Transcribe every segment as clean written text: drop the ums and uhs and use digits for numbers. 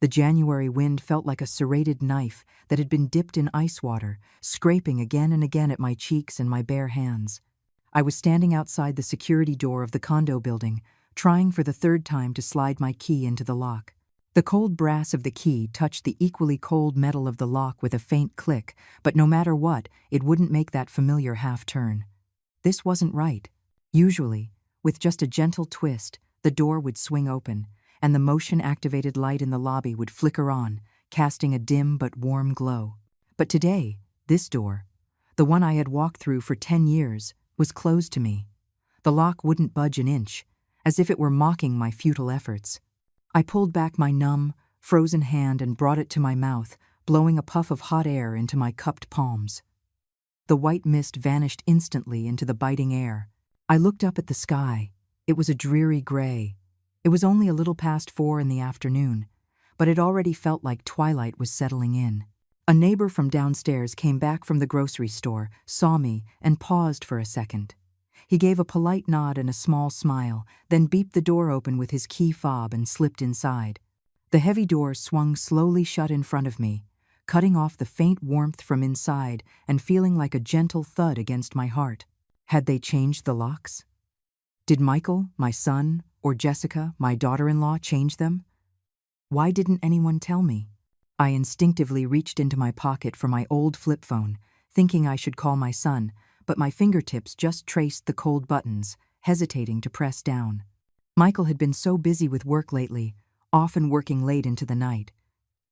The January wind felt like a serrated knife that had been dipped in ice water, scraping again and again at my cheeks and my bare hands. I was standing outside the security door of the condo building, trying for the third time to slide my key into the lock. The cold brass of the key touched the equally cold metal of the lock with a faint click, but no matter what, it wouldn't make that familiar half-turn. This wasn't right. Usually, with just a gentle twist, the door would swing open, and the motion-activated light in the lobby would flicker on, casting a dim but warm glow. But today, this door, the one I had walked through for 10 years, was closed to me. The lock wouldn't budge an inch, as if it were mocking my futile efforts. I pulled back my numb, frozen hand and brought it to my mouth, blowing a puff of hot air into my cupped palms. The white mist vanished instantly into the biting air. I looked up at the sky. It was a dreary gray. It was only a little past 4 in the afternoon, but it already felt like twilight was settling in. A neighbor from downstairs came back from the grocery store, saw me, and paused for a second. He gave a polite nod and a small smile, then beeped the door open with his key fob and slipped inside. The heavy door swung slowly shut in front of me, cutting off the faint warmth from inside and feeling like a gentle thud against my heart. Had they changed the locks? Did Michael, my son, or Jessica, my daughter-in-law, change them? Why didn't anyone tell me? I instinctively reached into my pocket for my old flip phone, thinking I should call my son, but my fingertips just traced the cold buttons, hesitating to press down. Michael had been so busy with work lately, often working late into the night.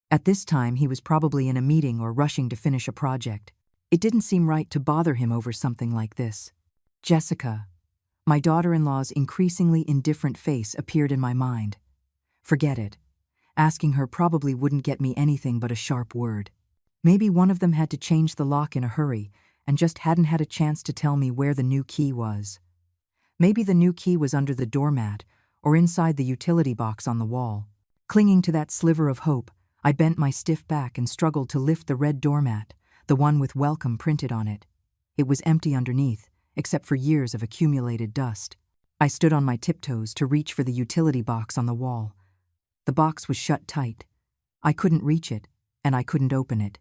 At this time, he was probably in a meeting or rushing to finish a project. It didn't seem right to bother him over something like this. Jessica. My daughter-in-law's increasingly indifferent face appeared in my mind. Forget it. Asking her probably wouldn't get me anything but a sharp word. Maybe one of them had to change the lock in a hurry and just hadn't had a chance to tell me where the new key was. Maybe the new key was under the doormat or inside the utility box on the wall. Clinging to that sliver of hope, I bent my stiff back and struggled to lift the red doormat, the one with welcome printed on it. It was empty underneath, except for years of accumulated dust. I stood on my tiptoes to reach for the utility box on the wall. The box was shut tight. I couldn't reach it, and I couldn't open it.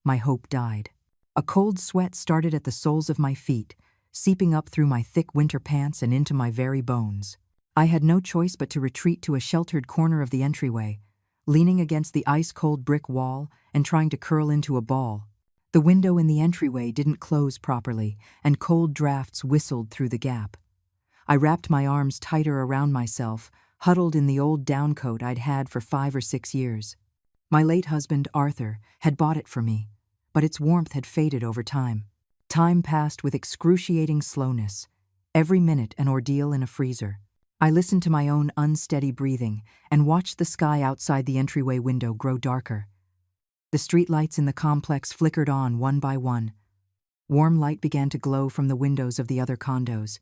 My hope died. A cold sweat started at the soles of my feet, seeping up through my thick winter pants and into my very bones. I had no choice but to retreat to a sheltered corner of the entryway, leaning against the ice-cold brick wall and trying to curl into a ball. The window in the entryway didn't close properly, and cold drafts whistled through the gap. I wrapped my arms tighter around myself, huddled in the old downcoat I'd had for 5 or 6 years. My late husband, Arthur, had bought it for me, but its warmth had faded over time. Time passed with excruciating slowness, every minute an ordeal in a freezer. I listened to my own unsteady breathing and watched the sky outside the entryway window grow darker. The streetlights in the complex flickered on one by one. Warm light began to glow from the windows of the other condos.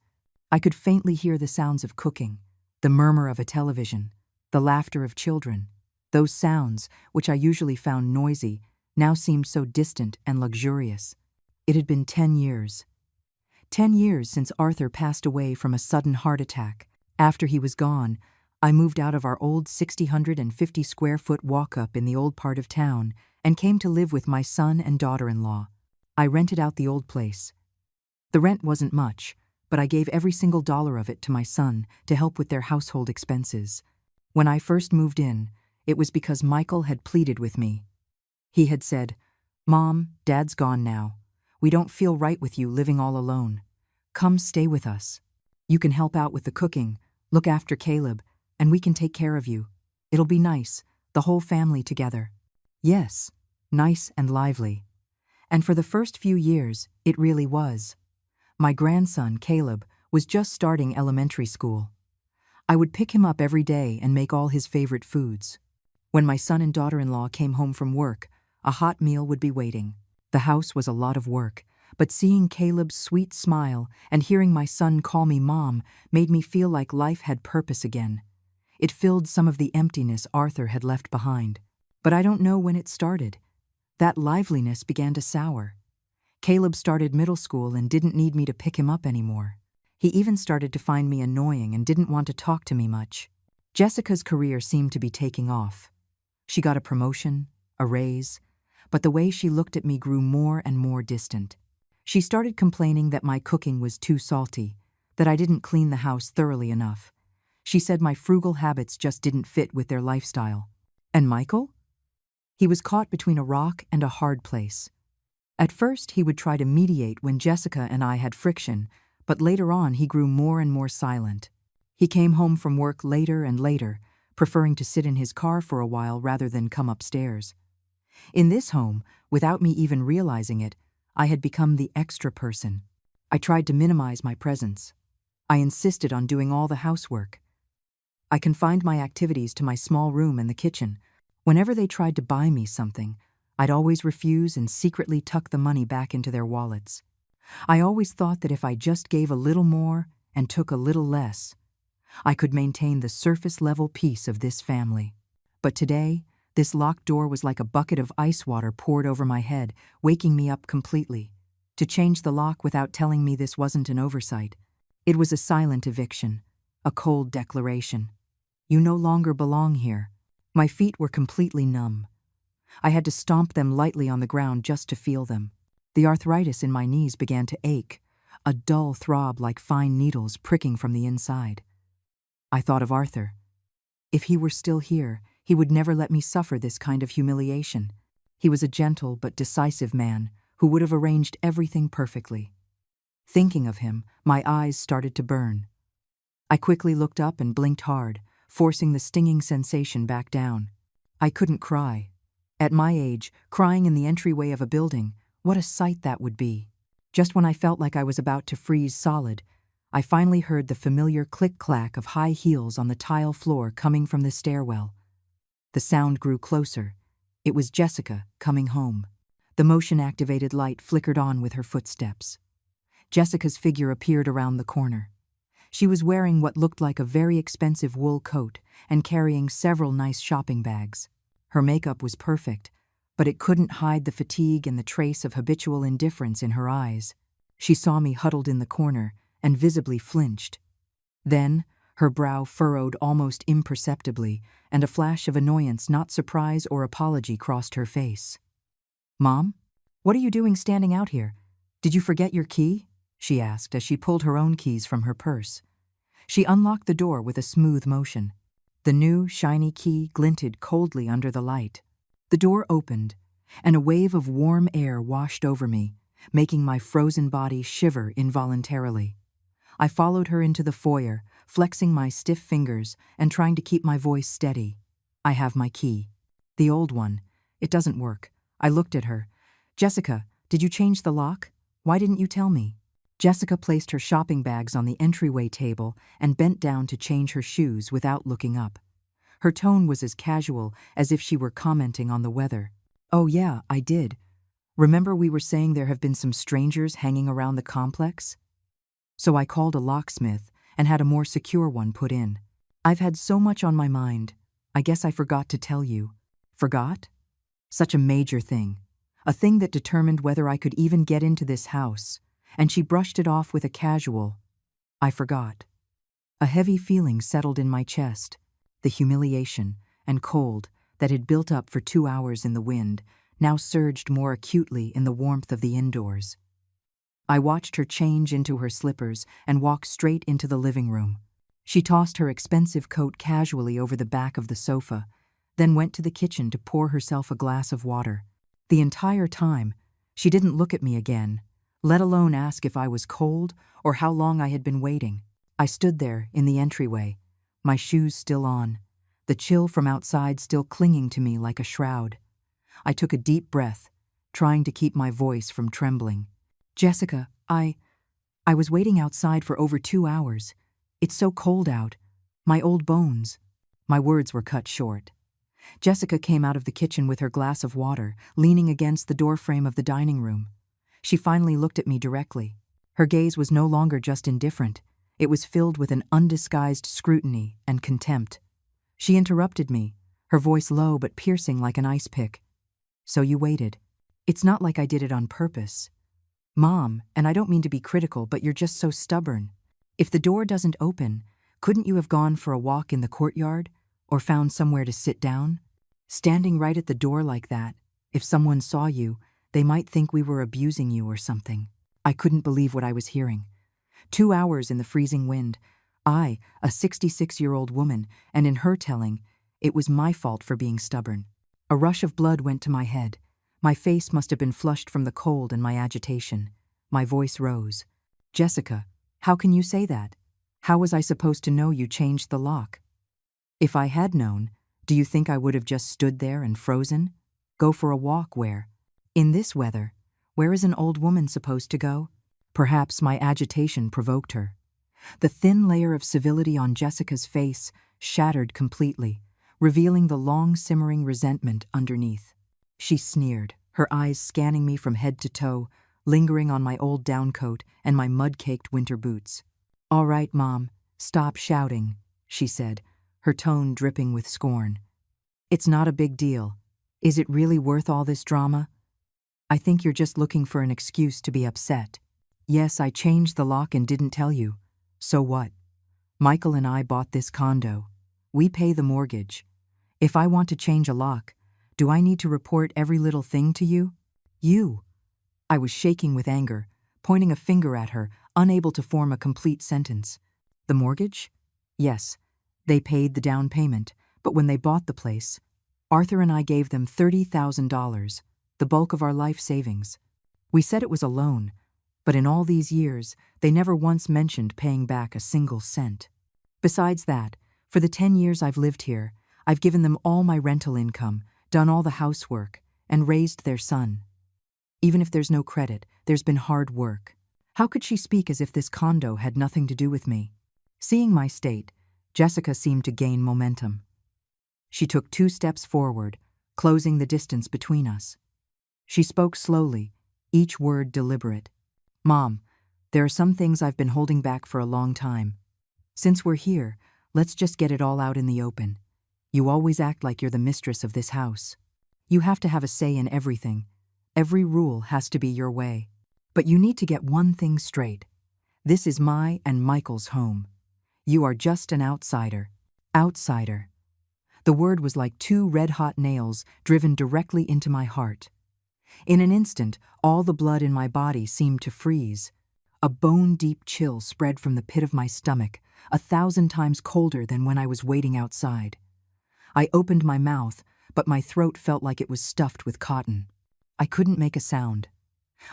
I could faintly hear the sounds of cooking, the murmur of a television, the laughter of children. Those sounds, which I usually found noisy, now seemed so distant and luxurious. It had been 10 years. 10 years since Arthur passed away from a sudden heart attack. After he was gone, I moved out of our old 650-square-foot walk-up in the old part of town and came to live with my son and daughter-in-law. I rented out the old place. The rent wasn't much, but I gave every single dollar of it to my son to help with their household expenses. When I first moved in, it was because Michael had pleaded with me. He had said, "Mom, Dad's gone now. We don't feel right with you living all alone. Come stay with us. You can help out with the cooking, look after Caleb, and we can take care of you. It'll be nice, the whole family together." Yes, nice and lively. And for the first few years, it really was. My grandson, Caleb, was just starting elementary school. I would pick him up every day and make all his favorite foods. When my son and daughter-in-law came home from work, a hot meal would be waiting. The house was a lot of work, but seeing Caleb's sweet smile and hearing my son call me Mom made me feel like life had purpose again. It filled some of the emptiness Arthur had left behind. But I don't know when it started. That liveliness began to sour. Caleb started middle school and didn't need me to pick him up anymore. He even started to find me annoying and didn't want to talk to me much. Jessica's career seemed to be taking off. She got a promotion, a raise, but the way she looked at me grew more and more distant. She started complaining that my cooking was too salty, that I didn't clean the house thoroughly enough. She said my frugal habits just didn't fit with their lifestyle. And Michael? He was caught between a rock and a hard place. At first, he would try to mediate when Jessica and I had friction, but later on he grew more and more silent. He came home from work later and later, preferring to sit in his car for a while rather than come upstairs. In this home, without me even realizing it, I had become the extra person. I tried to minimize my presence. I insisted on doing all the housework. I confined my activities to my small room and the kitchen. Whenever they tried to buy me something, I'd always refuse and secretly tuck the money back into their wallets. I always thought that if I just gave a little more and took a little less, I could maintain the surface-level peace of this family. But today, this locked door was like a bucket of ice water poured over my head, waking me up completely. To change the lock without telling me this wasn't an oversight. It was a silent eviction, a cold declaration. You no longer belong here. My feet were completely numb. I had to stomp them lightly on the ground just to feel them. The arthritis in my knees began to ache, a dull throb like fine needles pricking from the inside. I thought of Arthur. If he were still here, he would never let me suffer this kind of humiliation. He was a gentle but decisive man who would have arranged everything perfectly. Thinking of him, my eyes started to burn. I quickly looked up and blinked hard, forcing the stinging sensation back down. I couldn't cry. At my age, crying in the entryway of a building, what a sight that would be. Just when I felt like I was about to freeze solid, I finally heard the familiar click-clack of high heels on the tile floor coming from the stairwell. The sound grew closer. It was Jessica coming home. The motion-activated light flickered on with her footsteps. Jessica's figure appeared around the corner. She was wearing what looked like a very expensive wool coat and carrying several nice shopping bags. Her makeup was perfect, but it couldn't hide the fatigue and the trace of habitual indifference in her eyes. She saw me huddled in the corner and visibly flinched. Then, her brow furrowed almost imperceptibly, and a flash of annoyance, not surprise or apology, crossed her face. "Mom? What are you doing standing out here? Did you forget your key?" she asked as she pulled her own keys from her purse. She unlocked the door with a smooth motion. The new, shiny key glinted coldly under the light. The door opened, and a wave of warm air washed over me, making my frozen body shiver involuntarily. I followed her into the foyer, flexing my stiff fingers and trying to keep my voice steady. "I have my key. The old one. It doesn't work." I looked at her. "Jessica, did you change the lock? Why didn't you tell me?" Jessica placed her shopping bags on the entryway table and bent down to change her shoes without looking up. Her tone was as casual as if she were commenting on the weather. "Oh yeah, I did. Remember we were saying there have been some strangers hanging around the complex? So I called a locksmith and had a more secure one put in. I've had so much on my mind. I guess I forgot to tell you." "Forgot?" Such a major thing. A thing that determined whether I could even get into this house. And she brushed it off with a casual, "I forgot." A heavy feeling settled in my chest. The humiliation and cold that had built up for 2 hours in the wind now surged more acutely in the warmth of the indoors. I watched her change into her slippers and walk straight into the living room. She tossed her expensive coat casually over the back of the sofa, then went to the kitchen to pour herself a glass of water. The entire time, she didn't look at me again, let alone ask if I was cold or how long I had been waiting. I stood there in the entryway, my shoes still on, the chill from outside still clinging to me like a shroud. I took a deep breath, trying to keep my voice from trembling. "Jessica, I was waiting outside for over 2 hours. It's so cold out. My old bones." My words were cut short. Jessica came out of the kitchen with her glass of water, leaning against the doorframe of the dining room. She finally looked at me directly. Her gaze was no longer just indifferent. It was filled with an undisguised scrutiny and contempt. She interrupted me, her voice low but piercing like an ice pick. "So you waited. It's not like I did it on purpose. Mom, and I don't mean to be critical, but you're just so stubborn. If the door doesn't open, couldn't you have gone for a walk in the courtyard or found somewhere to sit down?" Standing right at the door like that, if someone saw you, they might think we were abusing you or something. I couldn't believe what I was hearing. 2 hours in the freezing wind. I, a 66-year-old woman, and in her telling, it was my fault for being stubborn. A rush of blood went to my head. My face must have been flushed from the cold and my agitation. My voice rose. Jessica, how can you say that? How was I supposed to know you changed the lock? If I had known, do you think I would have just stood there and frozen? Go for a walk where? In this weather, where is an old woman supposed to go? Perhaps my agitation provoked her. The thin layer of civility on Jessica's face shattered completely, revealing the long simmering resentment underneath. She sneered, her eyes scanning me from head to toe, lingering on my old downcoat and my mud-caked winter boots. "All right, Mom, stop shouting," she said, her tone dripping with scorn. "It's not a big deal. Is it really worth all this drama? I think you're just looking for an excuse to be upset. Yes, I changed the lock and didn't tell you. So what? Michael and I bought this condo. We pay the mortgage. If I want to change a lock, do I need to report every little thing to you? You." I was shaking with anger, pointing a finger at her, unable to form a complete sentence. The mortgage? Yes, they paid the down payment, but when they bought the place, Arthur and I gave them $30,000, the bulk of our life savings. We said it was a loan, but in all these years, they never once mentioned paying back a single cent. Besides that, for the 10 years I've lived here, I've given them all my rental income, done all the housework, and raised their son. Even if there's no credit, there's been hard work. How could she speak as if this condo had nothing to do with me? Seeing my state, Jessica seemed to gain momentum. She took 2 steps forward, closing the distance between us. She spoke slowly, each word deliberate. "Mom, there are some things I've been holding back for a long time. Since we're here, let's just get it all out in the open. You always act like you're the mistress of this house. You have to have a say in everything. Every rule has to be your way. But you need to get one thing straight. This is my and Michael's home. You are just an outsider. Outsider." The word was like 2 red-hot nails driven directly into my heart. In an instant, all the blood in my body seemed to freeze. A bone-deep chill spread from the pit of my stomach, 1,000 times colder than when I was waiting outside. I opened my mouth, but my throat felt like it was stuffed with cotton. I couldn't make a sound.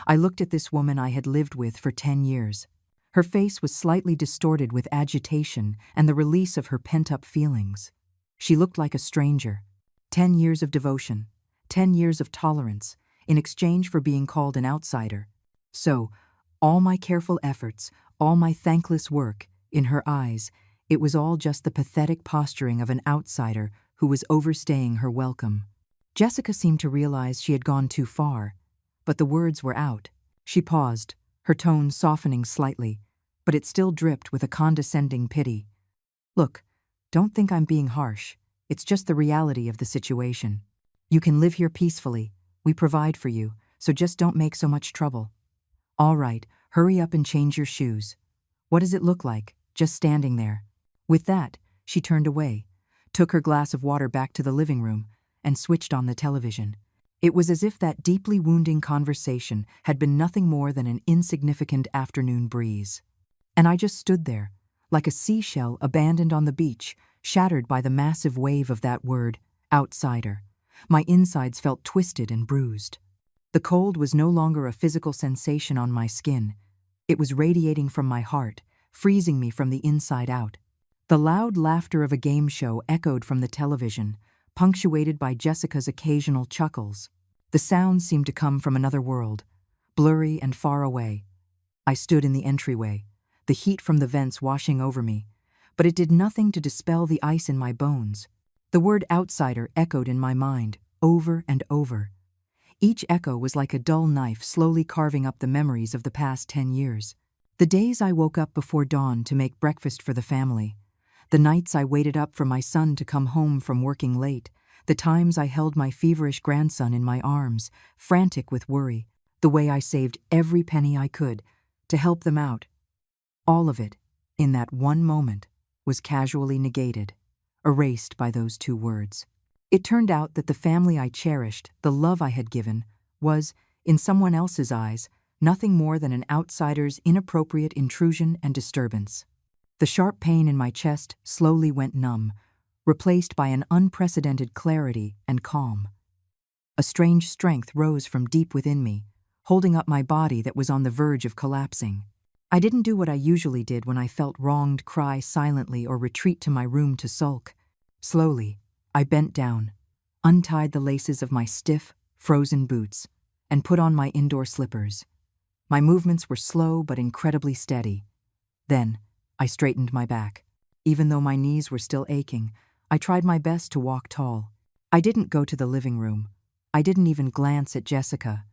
I looked at this woman I had lived with for 10 years. Her face was slightly distorted with agitation and the release of her pent-up feelings. She looked like a stranger. 10 years of devotion, 10 years of tolerance, in exchange for being called an outsider. So, all my careful efforts, all my thankless work, in her eyes, it was all just the pathetic posturing of an outsider who was overstaying her welcome. Jessica seemed to realize she had gone too far, but the words were out. She paused, her tone softening slightly, but it still dripped with a condescending pity. "Look, don't think I'm being harsh. It's just the reality of the situation. You can live here peacefully. We provide for you, so just don't make so much trouble. All right, hurry up and change your shoes. What does it look like, just standing there?" With that, she turned away, took her glass of water back to the living room, and switched on the television. It was as if that deeply wounding conversation had been nothing more than an insignificant afternoon breeze. And I just stood there, like a seashell abandoned on the beach, shattered by the massive wave of that word, outsider. My insides felt twisted and bruised. The cold was no longer a physical sensation on my skin. It was radiating from my heart, freezing me from the inside out. The loud laughter of a game show echoed from the television, punctuated by Jessica's occasional chuckles. The sounds seemed to come from another world, blurry and far away. I stood in the entryway, the heat from the vents washing over me, but it did nothing to dispel the ice in my bones. The word outsider echoed in my mind, over and over. Each echo was like a dull knife slowly carving up the memories of the past 10 years. The days I woke up before dawn to make breakfast for the family, the nights I waited up for my son to come home from working late, the times I held my feverish grandson in my arms, frantic with worry, the way I saved every penny I could to help them out. All of it, in that one moment, was casually negated, erased by those 2 words. It turned out that the family I cherished, the love I had given, was, in someone else's eyes, nothing more than an outsider's inappropriate intrusion and disturbance. The sharp pain in my chest slowly went numb, replaced by an unprecedented clarity and calm. A strange strength rose from deep within me, holding up my body that was on the verge of collapsing. I didn't do what I usually did when I felt wronged, cry silently or retreat to my room to sulk. Slowly, I bent down, untied the laces of my stiff, frozen boots, and put on my indoor slippers. My movements were slow but incredibly steady. Then, I straightened my back. Even though my knees were still aching, I tried my best to walk tall. I didn't go to the living room. I didn't even glance at Jessica.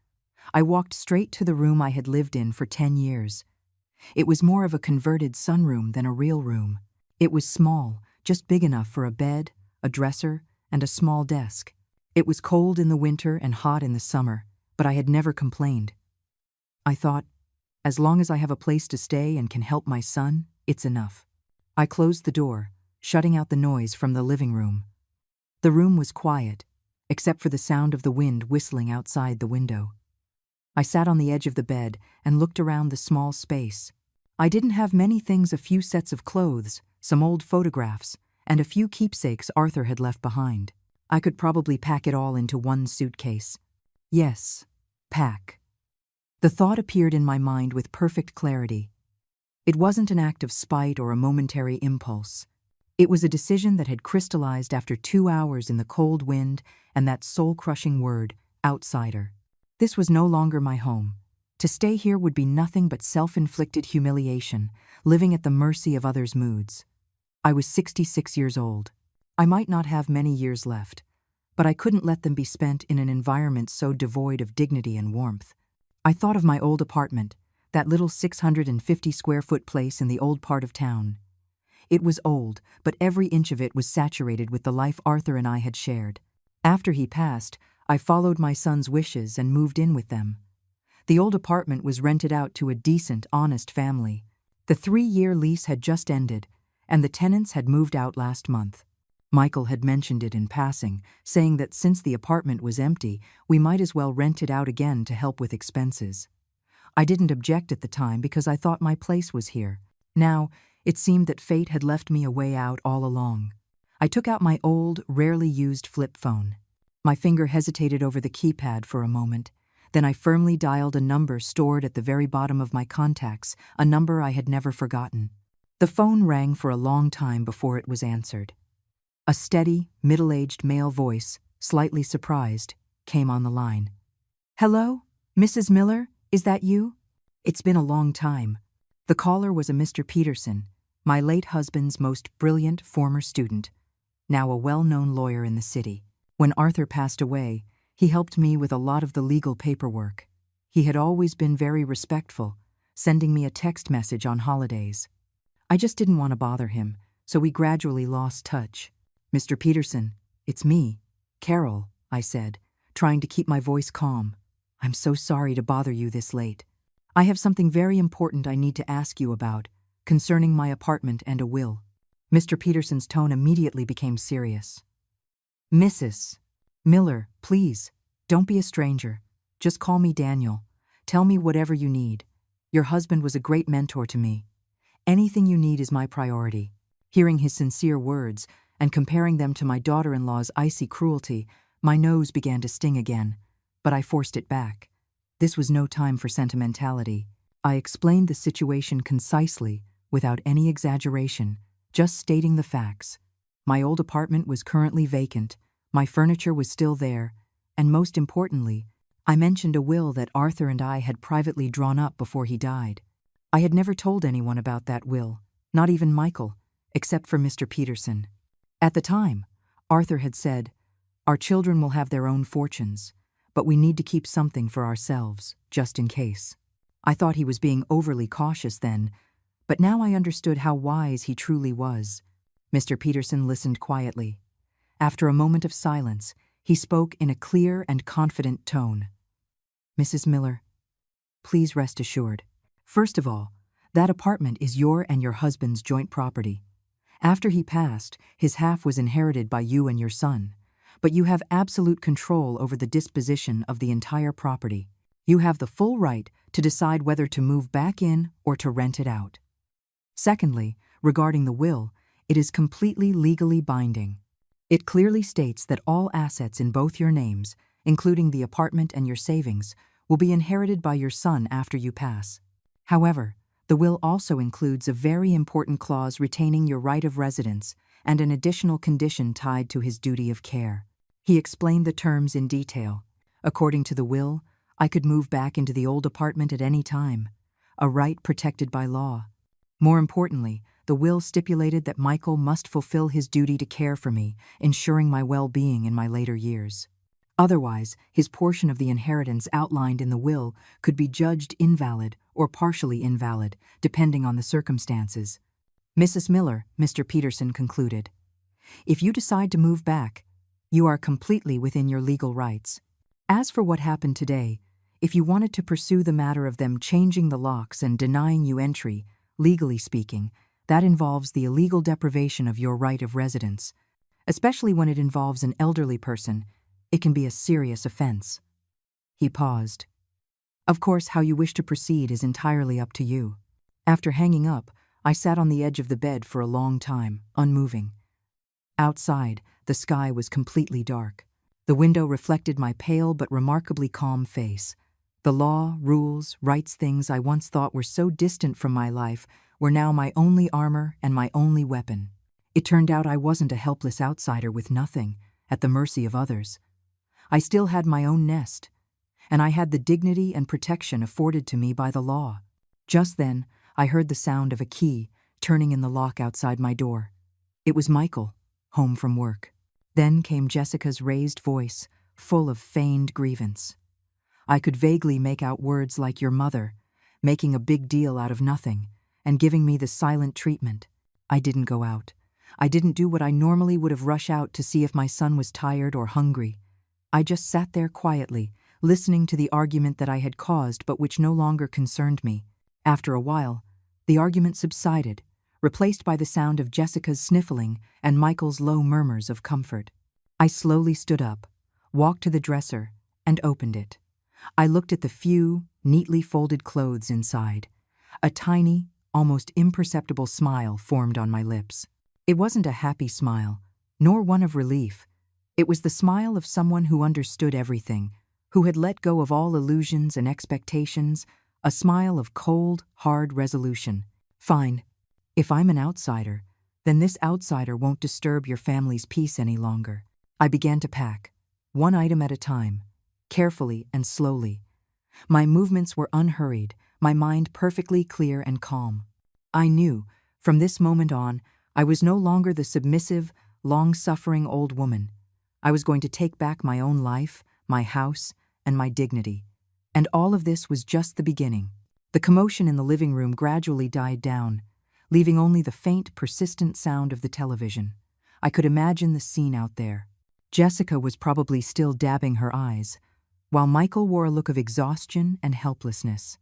I walked straight to the room I had lived in for 10 years. It was more of a converted sunroom than a real room. It was small, just big enough for a bed, a dresser, and a small desk. It was cold in the winter and hot in the summer, but I had never complained. I thought, as long as I have a place to stay and can help my son, it's enough. I closed the door, shutting out the noise from the living room. The room was quiet, except for the sound of the wind whistling outside the window. I sat on the edge of the bed and looked around the small space. I didn't have many things: a few sets of clothes, some old photographs, and a few keepsakes Arthur had left behind. I could probably pack it all into one suitcase. Yes, pack. The thought appeared in my mind with perfect clarity. It wasn't an act of spite or a momentary impulse. It was a decision that had crystallized after 2 hours in the cold wind and that soul-crushing word, outsider. This was no longer my home. To stay here would be nothing but self-inflicted humiliation, living at the mercy of others' moods. I was 66 years old. I might not have many years left, but I couldn't let them be spent in an environment so devoid of dignity and warmth. I thought of my old apartment, that little 650-square-foot place in the old part of town. It was old, but every inch of it was saturated with the life Arthur and I had shared. After he passed, I followed my son's wishes and moved in with them. The old apartment was rented out to a decent, honest family. The 3-year lease had just ended, and the tenants had moved out last month. Michael had mentioned it in passing, saying that since the apartment was empty, we might as well rent it out again to help with expenses. I didn't object at the time because I thought my place was here. Now, it seemed that fate had left me a way out all along. I took out my old, rarely used flip phone. My finger hesitated over the keypad for a moment. Then I firmly dialed a number stored at the very bottom of my contacts, a number I had never forgotten. The phone rang for a long time before it was answered. A steady, middle-aged male voice, slightly surprised, came on the line. "Hello, Mrs. Miller, is that you? It's been a long time." The caller was a Mr. Peterson, my late husband's most brilliant former student, now a well-known lawyer in the city. When Arthur passed away, he helped me with a lot of the legal paperwork. He had always been very respectful, sending me a text message on holidays. I just didn't want to bother him, so we gradually lost touch. "Mr. Peterson, it's me, Carol," I said, trying to keep my voice calm. "I'm so sorry to bother you this late. I have something very important I need to ask you about, concerning my apartment and a will." Mr. Peterson's tone immediately became serious. "Mrs. Miller, please, don't be a stranger. Just call me Daniel. Tell me whatever you need. Your husband was a great mentor to me. Anything you need is my priority." Hearing his sincere words and comparing them to my daughter-in-law's icy cruelty, my nose began to sting again, but I forced it back. This was no time for sentimentality. I explained the situation concisely, without any exaggeration, just stating the facts. My old apartment was currently vacant, my furniture was still there, and most importantly, I mentioned a will that Arthur and I had privately drawn up before he died. I had never told anyone about that will, not even Michael, except for Mr. Peterson. At the time, Arthur had said, "Our children will have their own fortunes, but we need to keep something for ourselves, just in case." I thought he was being overly cautious then, but now I understood how wise he truly was. Mr. Peterson listened quietly. After a moment of silence, he spoke in a clear and confident tone. "Mrs. Miller, please rest assured. First of all, that apartment is your and your husband's joint property. After he passed, his half was inherited by you and your son, but you have absolute control over the disposition of the entire property. You have the full right to decide whether to move back in or to rent it out. Secondly, regarding the will, it is completely legally binding. It clearly states that all assets in both your names, including the apartment and your savings, will be inherited by your son after you pass. However, the will also includes a very important clause retaining your right of residence and an additional condition tied to his duty of care. He explained the terms in detail. According to the will, I could move back into the old apartment at any time, a right protected by law. More importantly, the will stipulated that Michael must fulfill his duty to care for me, ensuring my well-being in my later years. Otherwise, his portion of the inheritance outlined in the will could be judged invalid or partially invalid, depending on the circumstances. Mrs. Miller, Mr. Peterson concluded, if you decide to move back, you are completely within your legal rights. As for what happened today, if you wanted to pursue the matter of them changing the locks and denying you entry, legally speaking, that involves the illegal deprivation of your right of residence. Especially when it involves an elderly person, it can be a serious offense. He paused. Of course, how you wish to proceed is entirely up to you. After hanging up, I sat on the edge of the bed for a long time, unmoving. Outside, the sky was completely dark. The window reflected my pale but remarkably calm face. The law, rules, rights things I once thought were so distant from my life were now my only armor and my only weapon. It turned out I wasn't a helpless outsider with nothing, at the mercy of others. I still had my own nest, and I had the dignity and protection afforded to me by the law. Just then, I heard the sound of a key turning in the lock outside my door. It was Michael, home from work. Then came Jessica's raised voice, full of feigned grievance. I could vaguely make out words like your mother, making a big deal out of nothing, and giving me the silent treatment. I didn't go out. I didn't do what I normally would have rushed out to see if my son was tired or hungry. I just sat there quietly, listening to the argument that I had caused but which no longer concerned me. After a while, the argument subsided, replaced by the sound of Jessica's sniffling and Michael's low murmurs of comfort. I slowly stood up, walked to the dresser, and opened it. I looked at the few, neatly folded clothes inside. A tiny, almost imperceptible smile formed on my lips. It wasn't a happy smile, nor one of relief. It was the smile of someone who understood everything, who had let go of all illusions and expectations, a smile of cold, hard resolution. Fine. If I'm an outsider, then this outsider won't disturb your family's peace any longer. I began to pack, one item at a time, carefully and slowly. My movements were unhurried, my mind perfectly clear and calm. I knew, from this moment on, I was no longer the submissive, long-suffering old woman. I was going to take back my own life, my house, and my dignity. And all of this was just the beginning. The commotion in the living room gradually died down, leaving only the faint, persistent sound of the television. I could imagine the scene out there. Jessica was probably still dabbing her eyes, while Michael wore a look of exhaustion and helplessness.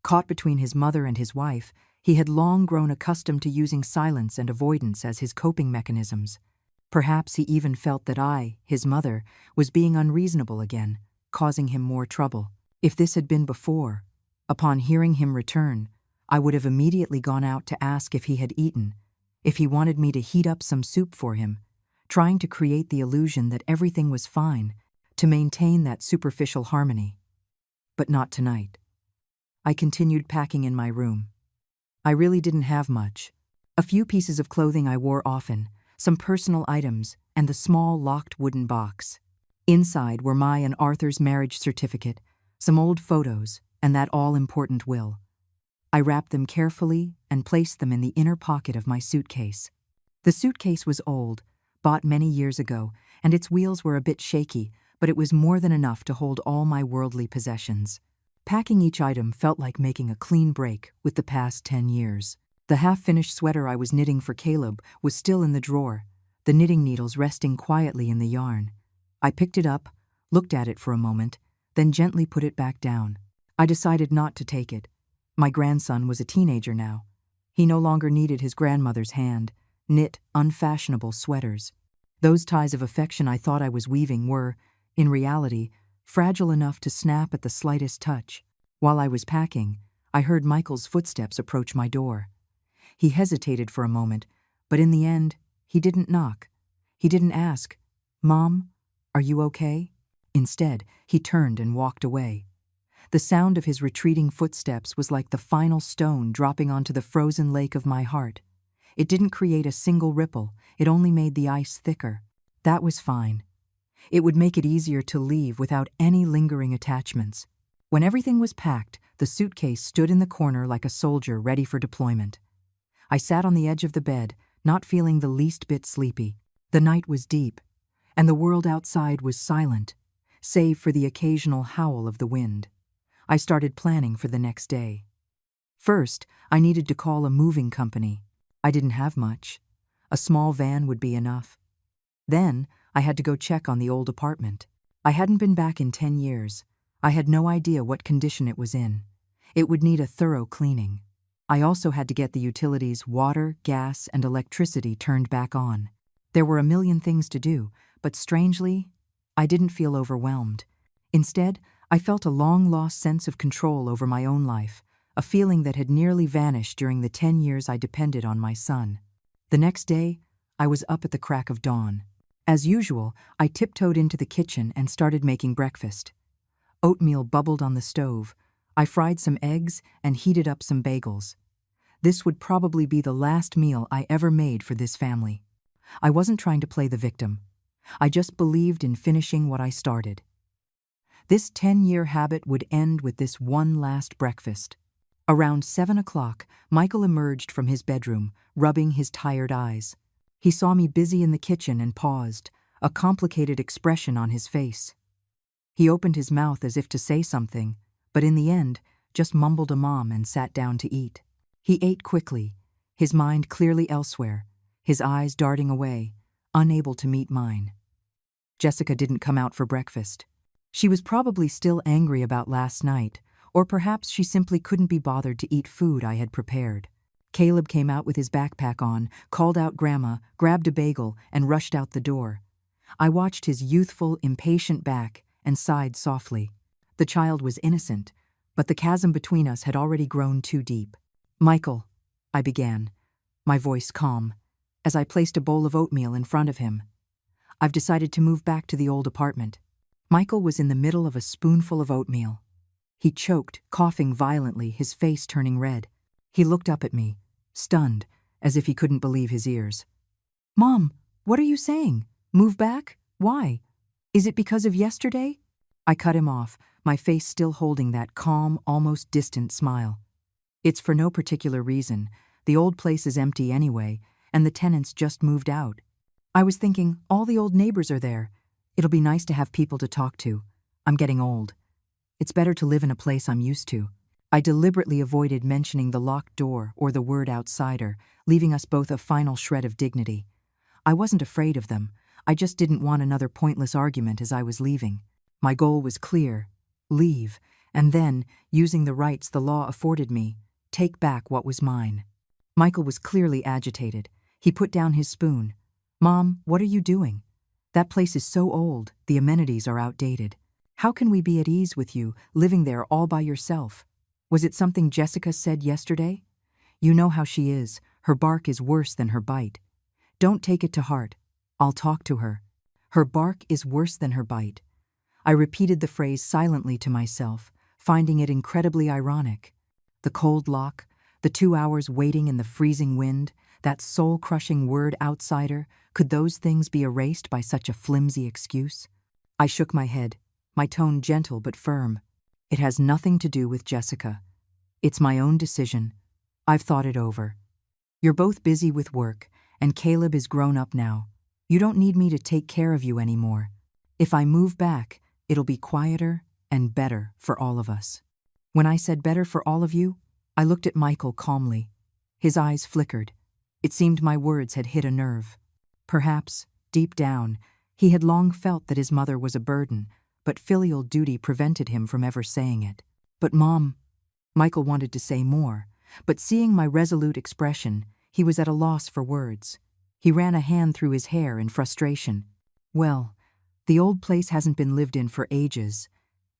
Caught between his mother and his wife, he had long grown accustomed to using silence and avoidance as his coping mechanisms. Perhaps he even felt that I, his mother, was being unreasonable again, causing him more trouble. If this had been before, upon hearing him return, I would have immediately gone out to ask if he had eaten, if he wanted me to heat up some soup for him, trying to create the illusion that everything was fine, to maintain that superficial harmony. But not tonight. I continued packing in my room. I really didn't have much. A few pieces of clothing I wore often, some personal items, and the small locked wooden box. Inside were my and Arthur's marriage certificate, some old photos, and that all-important will. I wrapped them carefully and placed them in the inner pocket of my suitcase. The suitcase was old, bought many years ago, and its wheels were a bit shaky, but it was more than enough to hold all my worldly possessions. Packing each item felt like making a clean break with the past 10 years. The half-finished sweater I was knitting for Caleb was still in the drawer, the knitting needles resting quietly in the yarn. I picked it up, looked at it for a moment, then gently put it back down. I decided not to take it. My grandson was a teenager now. He no longer needed his grandmother's hand, knit, unfashionable sweaters. Those ties of affection I thought I was weaving were, in reality, fragile enough to snap at the slightest touch. While I was packing, I heard Michael's footsteps approach my door. He hesitated for a moment, but in the end, he didn't knock. He didn't ask, "Mom, are you okay?" Instead, he turned and walked away. The sound of his retreating footsteps was like the final stone dropping onto the frozen lake of my heart. It didn't create a single ripple, it only made the ice thicker. That was fine. It would make it easier to leave without any lingering attachments. When everything was packed, the suitcase stood in the corner like a soldier ready for deployment. I sat on the edge of the bed, not feeling the least bit sleepy. The night was deep, and the world outside was silent, save for the occasional howl of the wind. I started planning for the next day. First, I needed to call a moving company. I didn't have much. A small van would be enough. Then, I had to go check on the old apartment. I hadn't been back in 10 years. I had no idea what condition it was in. It would need a thorough cleaning. I also had to get the utilities, water, gas, and electricity turned back on. There were a million things to do, but strangely, I didn't feel overwhelmed. Instead, I felt a long-lost sense of control over my own life, a feeling that had nearly vanished during the 10 years I depended on my son. The next day, I was up at the crack of dawn. As usual, I tiptoed into the kitchen and started making breakfast. Oatmeal bubbled on the stove. I fried some eggs and heated up some bagels. This would probably be the last meal I ever made for this family. I wasn't trying to play the victim. I just believed in finishing what I started. This 10-year habit would end with this one last breakfast. Around 7 o'clock, Michael emerged from his bedroom, rubbing his tired eyes. He saw me busy in the kitchen and paused, a complicated expression on his face. He opened his mouth as if to say something, but in the end, just mumbled a mom and sat down to eat. He ate quickly, his mind clearly elsewhere, his eyes darting away, unable to meet mine. Jessica didn't come out for breakfast. She was probably still angry about last night, or perhaps she simply couldn't be bothered to eat food I had prepared. Caleb came out with his backpack on, called out Grandma, grabbed a bagel, and rushed out the door. I watched his youthful, impatient back and sighed softly. The child was innocent, but the chasm between us had already grown too deep. "Michael," I began, my voice calm, as I placed a bowl of oatmeal in front of him. "I've decided to move back to the old apartment." Michael was in the middle of a spoonful of oatmeal. He choked, coughing violently, his face turning red. He looked up at me, stunned, as if he couldn't believe his ears. "Mom, what are you saying? Move back? Why? Is it because of yesterday?" I cut him off, my face still holding that calm, almost distant smile. "It's for no particular reason. The old place is empty anyway, and the tenants just moved out. I was thinking, all the old neighbors are there. It'll be nice to have people to talk to. I'm getting old. It's better to live in a place I'm used to." I deliberately avoided mentioning the locked door or the word outsider, leaving us both a final shred of dignity. I wasn't afraid of them. I just didn't want another pointless argument as I was leaving. My goal was clear: leave, and then, using the rights the law afforded me, take back what was mine. Michael was clearly agitated. He put down his spoon. "Mom, what are you doing? That place is so old, the amenities are outdated. How can we be at ease with you, living there all by yourself? Was it something Jessica said yesterday? You know how she is. Her bark is worse than her bite. Don't take it to heart. I'll talk to her. Her bark is worse than her bite." I repeated the phrase silently to myself, finding it incredibly ironic. The cold lock, the 2 hours waiting in the freezing wind, that soul-crushing word outsider, could those things be erased by such a flimsy excuse? I shook my head, my tone gentle but firm. "It has nothing to do with Jessica. It's my own decision. I've thought it over. You're both busy with work, and Caleb is grown up now. You don't need me to take care of you anymore. If I move back, it'll be quieter and better for all of us." When I said better for all of you, I looked at Michael calmly. His eyes flickered. It seemed my words had hit a nerve. Perhaps, deep down, he had long felt that his mother was a burden, but filial duty prevented him from ever saying it. "But Mom," Michael wanted to say more, but seeing my resolute expression, he was at a loss for words. He ran a hand through his hair in frustration. Well, the old place hasn't been lived in for ages.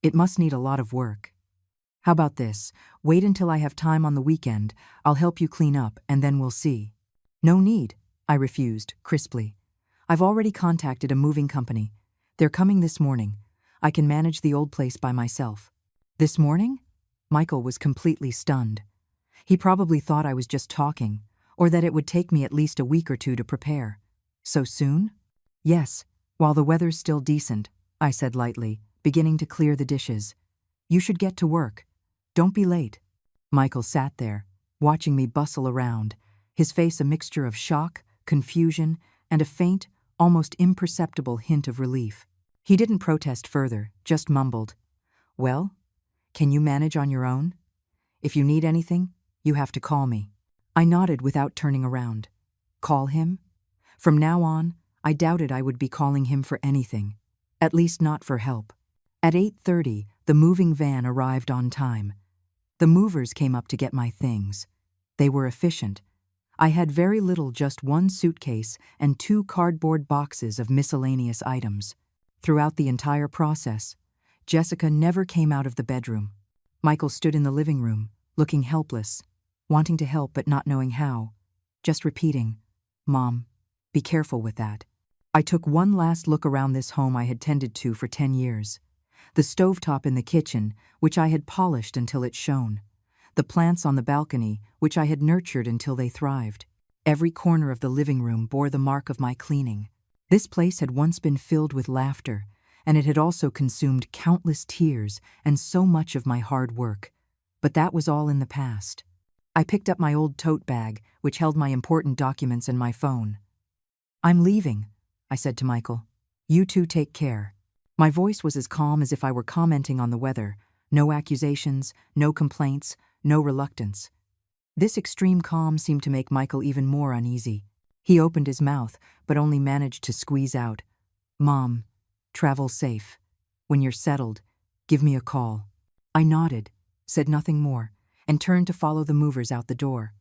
It must need a lot of work. How about this? Wait until I have time on the weekend. I'll help you clean up, and then we'll see. No need, I refused, crisply. I've already contacted a moving company. They're coming this morning. I can manage the old place by myself. This morning? Michael was completely stunned. He probably thought I was just talking, or that it would take me at least a week or two to prepare. So soon? Yes, while the weather's still decent, I said lightly, beginning to clear the dishes. You should get to work. Don't be late. Michael sat there, watching me bustle around, his face a mixture of shock, confusion, and a faint, almost imperceptible hint of relief. He didn't protest further, just mumbled, "Well, can you manage on your own? If you need anything, you have to call me." I nodded without turning around. Call him? From now on, I doubted I would be calling him for anything, at least not for help. At 8:30, the moving van arrived on time. The movers came up to get my things. They were efficient. I had very little, just one suitcase and 2 cardboard boxes of miscellaneous items. Throughout the entire process, Jessica never came out of the bedroom. Michael stood in the living room, looking helpless, wanting to help but not knowing how, just repeating, "Mom, be careful with that." I took one last look around this home I had tended to for 10 years. The stovetop in the kitchen, which I had polished until it shone. The plants on the balcony, which I had nurtured until they thrived. Every corner of the living room bore the mark of my cleaning. This place had once been filled with laughter, and it had also consumed countless tears and so much of my hard work. But that was all in the past. I picked up my old tote bag, which held my important documents and my phone. "I'm leaving," I said to Michael. "You two take care." My voice was as calm as if I were commenting on the weather. No accusations, no complaints, no reluctance. This extreme calm seemed to make Michael even more uneasy. He opened his mouth, but only managed to squeeze out, "Mom, travel safe. When you're settled, give me a call." I nodded, said nothing more, and turned to follow the movers out the door.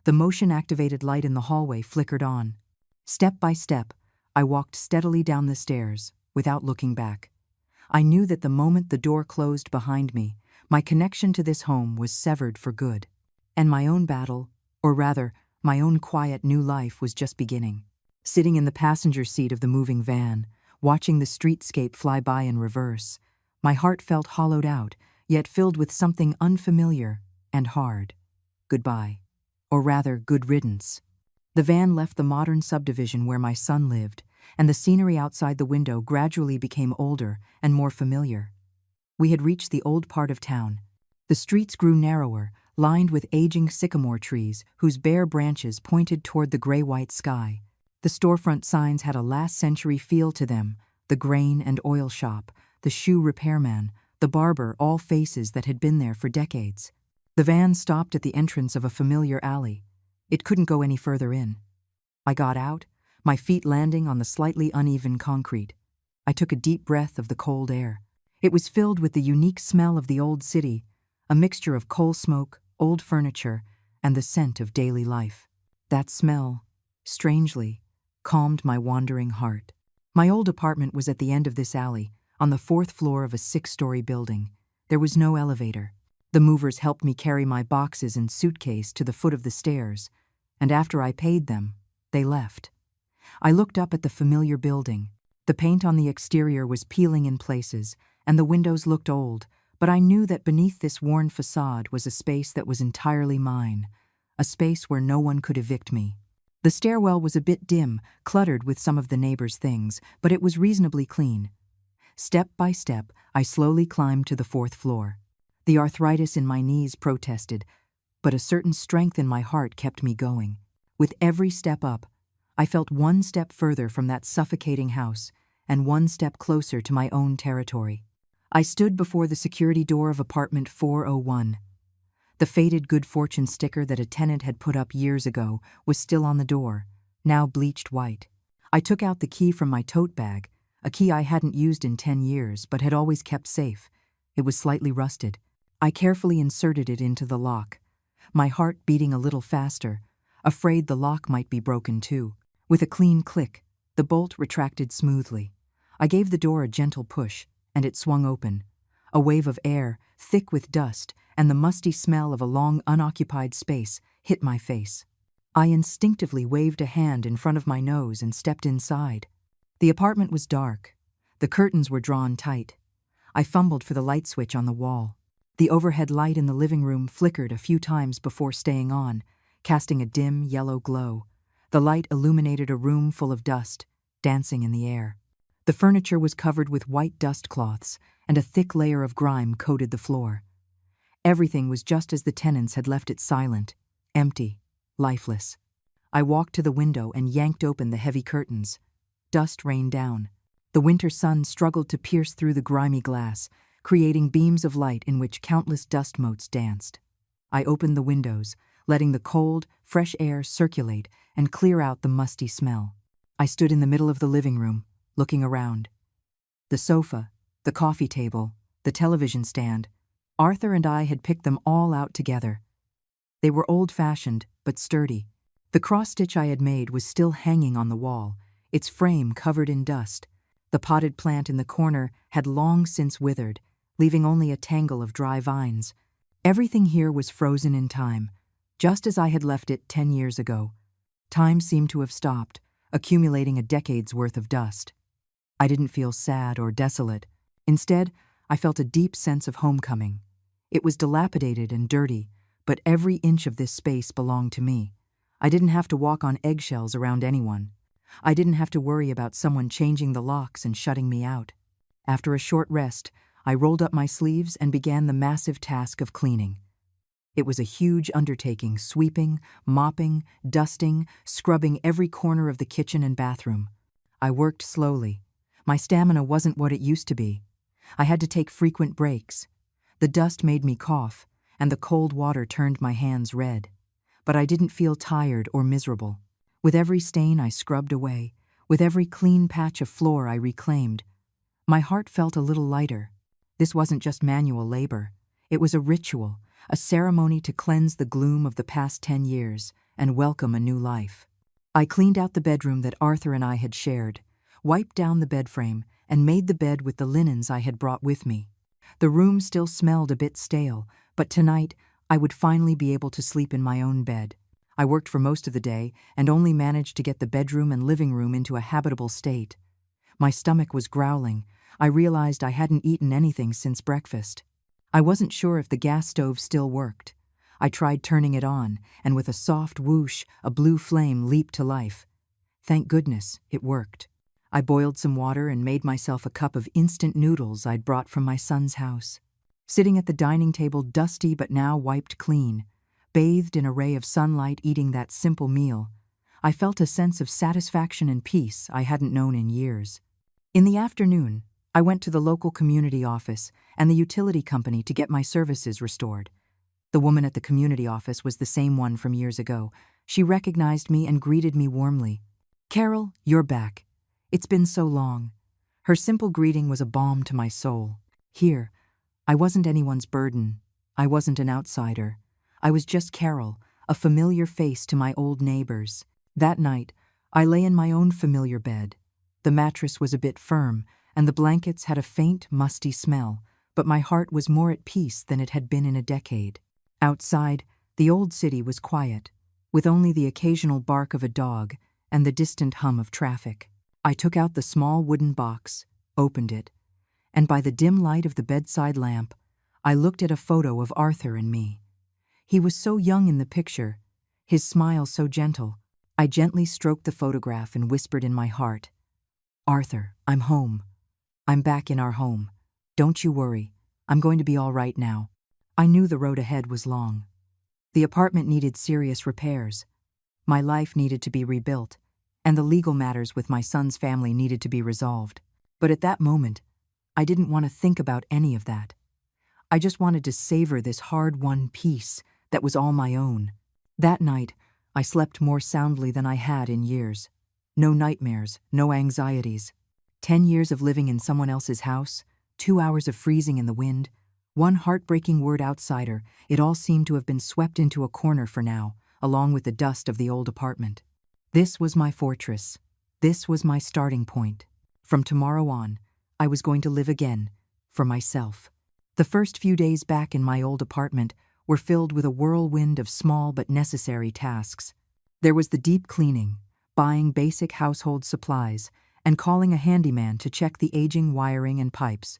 The motion-activated light in the hallway flickered on. Step by step, I walked steadily down the stairs, without looking back. I knew that the moment the door closed behind me, my connection to this home was severed for good. And my own battle, or rather, my own quiet new life was just beginning. Sitting in the passenger seat of the moving van, watching the streetscape fly by in reverse, my heart felt hollowed out, yet filled with something unfamiliar and hard. Goodbye. Or rather, good riddance. The van left the modern subdivision where my son lived, and the scenery outside the window gradually became older and more familiar. We had reached the old part of town. The streets grew narrower, lined with aging sycamore trees whose bare branches pointed toward the gray-white sky. The storefront signs had a last-century feel to them, the grain and oil shop, the shoe repairman, the barber, all faces that had been there for decades. The van stopped at the entrance of a familiar alley. It couldn't go any further in. I got out, my feet landing on the slightly uneven concrete. I took a deep breath of the cold air. It was filled with the unique smell of the old city, a mixture of coal smoke, old furniture, and the scent of daily life. That smell, strangely, calmed my wandering heart. My old apartment was at the end of this alley, on the 4th floor of a 6-story building. There was no elevator. The movers helped me carry my boxes and suitcase to the foot of the stairs, and after I paid them, they left. I looked up at the familiar building. The paint on the exterior was peeling in places, and the windows looked old, but I knew that beneath this worn facade was a space that was entirely mine, a space where no one could evict me. The stairwell was a bit dim, cluttered with some of the neighbors' things, but it was reasonably clean. Step by step, I slowly climbed to the 4th floor. The arthritis in my knees protested, but a certain strength in my heart kept me going. With every step up, I felt one step further from that suffocating house, and one step closer to my own territory. I stood before the security door of apartment 401. The faded good fortune sticker that a tenant had put up years ago was still on the door, now bleached white. I took out the key from my tote bag, a key I hadn't used in 10 years but had always kept safe. It was slightly rusted. I carefully inserted it into the lock, my heart beating a little faster, afraid the lock might be broken too. With a clean click, the bolt retracted smoothly. I gave the door a gentle push, and it swung open. A wave of air, thick with dust, and the musty smell of a long unoccupied space hit my face. I instinctively waved a hand in front of my nose and stepped inside. The apartment was dark. The curtains were drawn tight. I fumbled for the light switch on the wall. The overhead light in the living room flickered a few times before staying on, casting a dim yellow glow. The light illuminated a room full of dust, dancing in the air. The furniture was covered with white dust cloths, and a thick layer of grime coated the floor. Everything was just as the tenants had left it, silent, empty, lifeless. I walked to the window and yanked open the heavy curtains. Dust rained down. The winter sun struggled to pierce through the grimy glass, creating beams of light in which countless dust motes danced. I opened the windows, letting the cold, fresh air circulate and clear out the musty smell. I stood in the middle of the living room, looking around. The sofa, the coffee table, the television stand, Arthur and I had picked them all out together. They were old-fashioned, but sturdy. The cross-stitch I had made was still hanging on the wall, its frame covered in dust. The potted plant in the corner had long since withered, leaving only a tangle of dry vines. Everything here was frozen in time, just as I had left it 10 years ago. Time seemed to have stopped, accumulating a decade's worth of dust. I didn't feel sad or desolate. Instead, I felt a deep sense of homecoming. It was dilapidated and dirty, but every inch of this space belonged to me. I didn't have to walk on eggshells around anyone. I didn't have to worry about someone changing the locks and shutting me out. After a short rest, I rolled up my sleeves and began the massive task of cleaning. It was a huge undertaking, sweeping, mopping, dusting, scrubbing every corner of the kitchen and bathroom. I worked slowly. My stamina wasn't what it used to be. I had to take frequent breaks. The dust made me cough, and the cold water turned my hands red. But I didn't feel tired or miserable. With every stain I scrubbed away, with every clean patch of floor I reclaimed, my heart felt a little lighter. This wasn't just manual labor. It was a ritual, a ceremony to cleanse the gloom of the past 10 years and welcome a new life. I cleaned out the bedroom that Arthur and I had shared, wiped down the bed frame, and made the bed with the linens I had brought with me. The room still smelled a bit stale, but tonight I would finally be able to sleep in my own bed. I worked for most of the day and only managed to get the bedroom and living room into a habitable state. My stomach was growling. I realized I hadn't eaten anything since breakfast. I wasn't sure if the gas stove still worked. I tried turning it on, and with a soft whoosh, a blue flame leaped to life. Thank goodness, it worked. I boiled some water and made myself a cup of instant noodles I'd brought from my son's house. Sitting at the dining table, dusty but now wiped clean, bathed in a ray of sunlight eating that simple meal, I felt a sense of satisfaction and peace I hadn't known in years. In the afternoon, I went to the local community office and the utility company to get my services restored. The woman at the community office was the same one from years ago. She recognized me and greeted me warmly. "Carol, you're back. It's been so long." Her simple greeting was a balm to my soul. Here, I wasn't anyone's burden. I wasn't an outsider. I was just Carol, a familiar face to my old neighbors. That night, I lay in my own familiar bed. The mattress was a bit firm, and the blankets had a faint, musty smell, but my heart was more at peace than it had been in a decade. Outside, the old city was quiet, with only the occasional bark of a dog and the distant hum of traffic. I took out the small wooden box, opened it, and by the dim light of the bedside lamp, I looked at a photo of Arthur and me. He was so young in the picture, his smile so gentle. I gently stroked the photograph and whispered in my heart, "Arthur, I'm home. I'm back in our home. Don't you worry. I'm going to be all right now." I knew the road ahead was long. The apartment needed serious repairs. My life needed to be rebuilt, and the legal matters with my son's family needed to be resolved. But at that moment, I didn't want to think about any of that. I just wanted to savor this hard-won peace that was all my own. That night, I slept more soundly than I had in years. No nightmares, no anxieties. 10 years of living in someone else's house, 2 hours of freezing in the wind, one heartbreaking word outsider, it all seemed to have been swept into a corner for now, along with the dust of the old apartment. This was my fortress. This was my starting point. From tomorrow on, I was going to live again, for myself. The first few days back in my old apartment were filled with a whirlwind of small but necessary tasks. There was the deep cleaning, buying basic household supplies, and calling a handyman to check the aging wiring and pipes.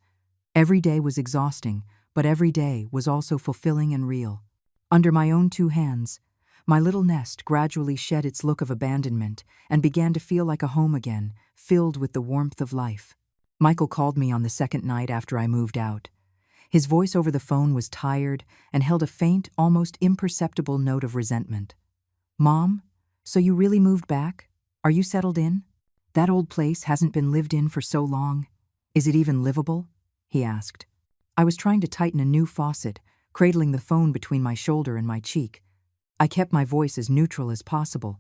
Every day was exhausting, but every day was also fulfilling and real. Under my own two hands, my little nest gradually shed its look of abandonment and began to feel like a home again, filled with the warmth of life. Michael called me on the second night after I moved out. His voice over the phone was tired and held a faint, almost imperceptible note of resentment. "Mom, so you really moved back? Are you settled in? That old place hasn't been lived in for so long. Is it even livable?" he asked. I was trying to tighten a new faucet, cradling the phone between my shoulder and my cheek. I kept my voice as neutral as possible.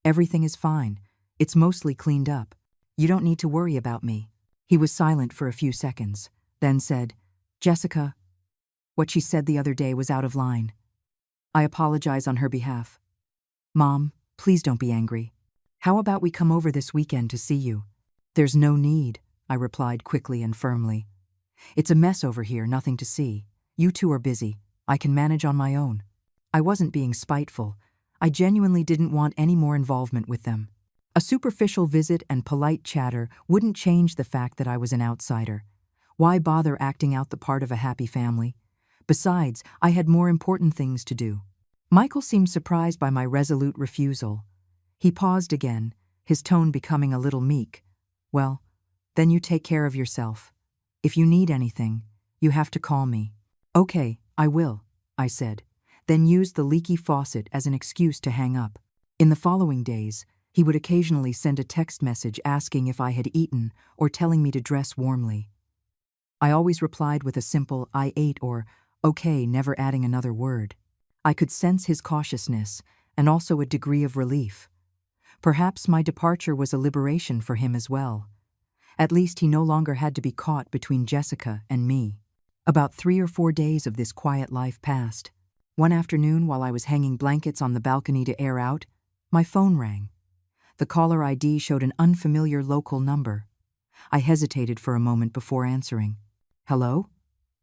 "Everything is fine. It's mostly cleaned up. You don't need to worry about me." He was silent for a few seconds, then said, "Jessica, what she said the other day was out of line. I apologize on her behalf. Mom, please don't be angry. How about we come over this weekend to see you?" "There's no need," I replied quickly and firmly. "It's a mess over here, nothing to see. You two are busy. I can manage on my own." I wasn't being spiteful. I genuinely didn't want any more involvement with them. A superficial visit and polite chatter wouldn't change the fact that I was an outsider. Why bother acting out the part of a happy family? Besides, I had more important things to do. Michael seemed surprised by my resolute refusal. He paused again, his tone becoming a little meek. "Well, then you take care of yourself. If you need anything, you have to call me." "Okay, I will," I said, then used the leaky faucet as an excuse to hang up. In the following days, he would occasionally send a text message asking if I had eaten or telling me to dress warmly. I always replied with a simple "I ate" or "okay," never adding another word. I could sense his cautiousness and also a degree of relief. Perhaps my departure was a liberation for him as well. At least he no longer had to be caught between Jessica and me. About 3 or 4 days of this quiet life passed. One afternoon, while I was hanging blankets on the balcony to air out, my phone rang. The caller ID showed an unfamiliar local number. I hesitated for a moment before answering. "Hello?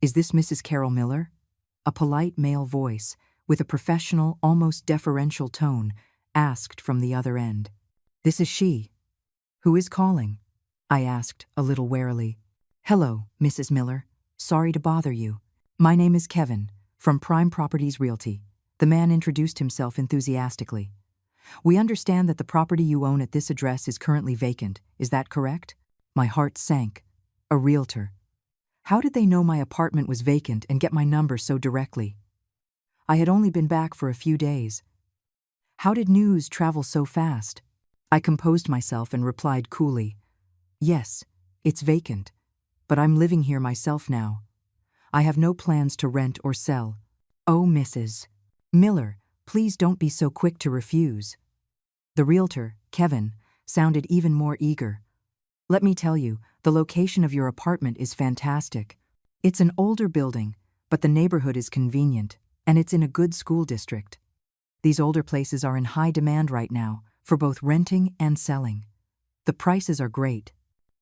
Is this Mrs. Carol Miller?" A polite male voice, with a professional, almost deferential tone, asked from the other end. "This is she." "Who is calling?" I asked, a little warily. "Hello, Mrs. Miller. Sorry to bother you. My name is Kevin, from Prime Properties Realty." The man introduced himself enthusiastically. "We understand that the property you own at this address is currently vacant. Is that correct?" My heart sank. A realtor. How did they know my apartment was vacant and get my number so directly? I had only been back for a few days. How did news travel so fast? I composed myself and replied coolly, "Yes, it's vacant, but I'm living here myself now. I have no plans to rent or sell." "Oh, Mrs. Miller, please don't be so quick to refuse." The realtor, Kevin, sounded even more eager. "Let me tell you, the location of your apartment is fantastic. It's an older building, but the neighborhood is convenient, and it's in a good school district. These older places are in high demand right now, for both renting and selling. The prices are great.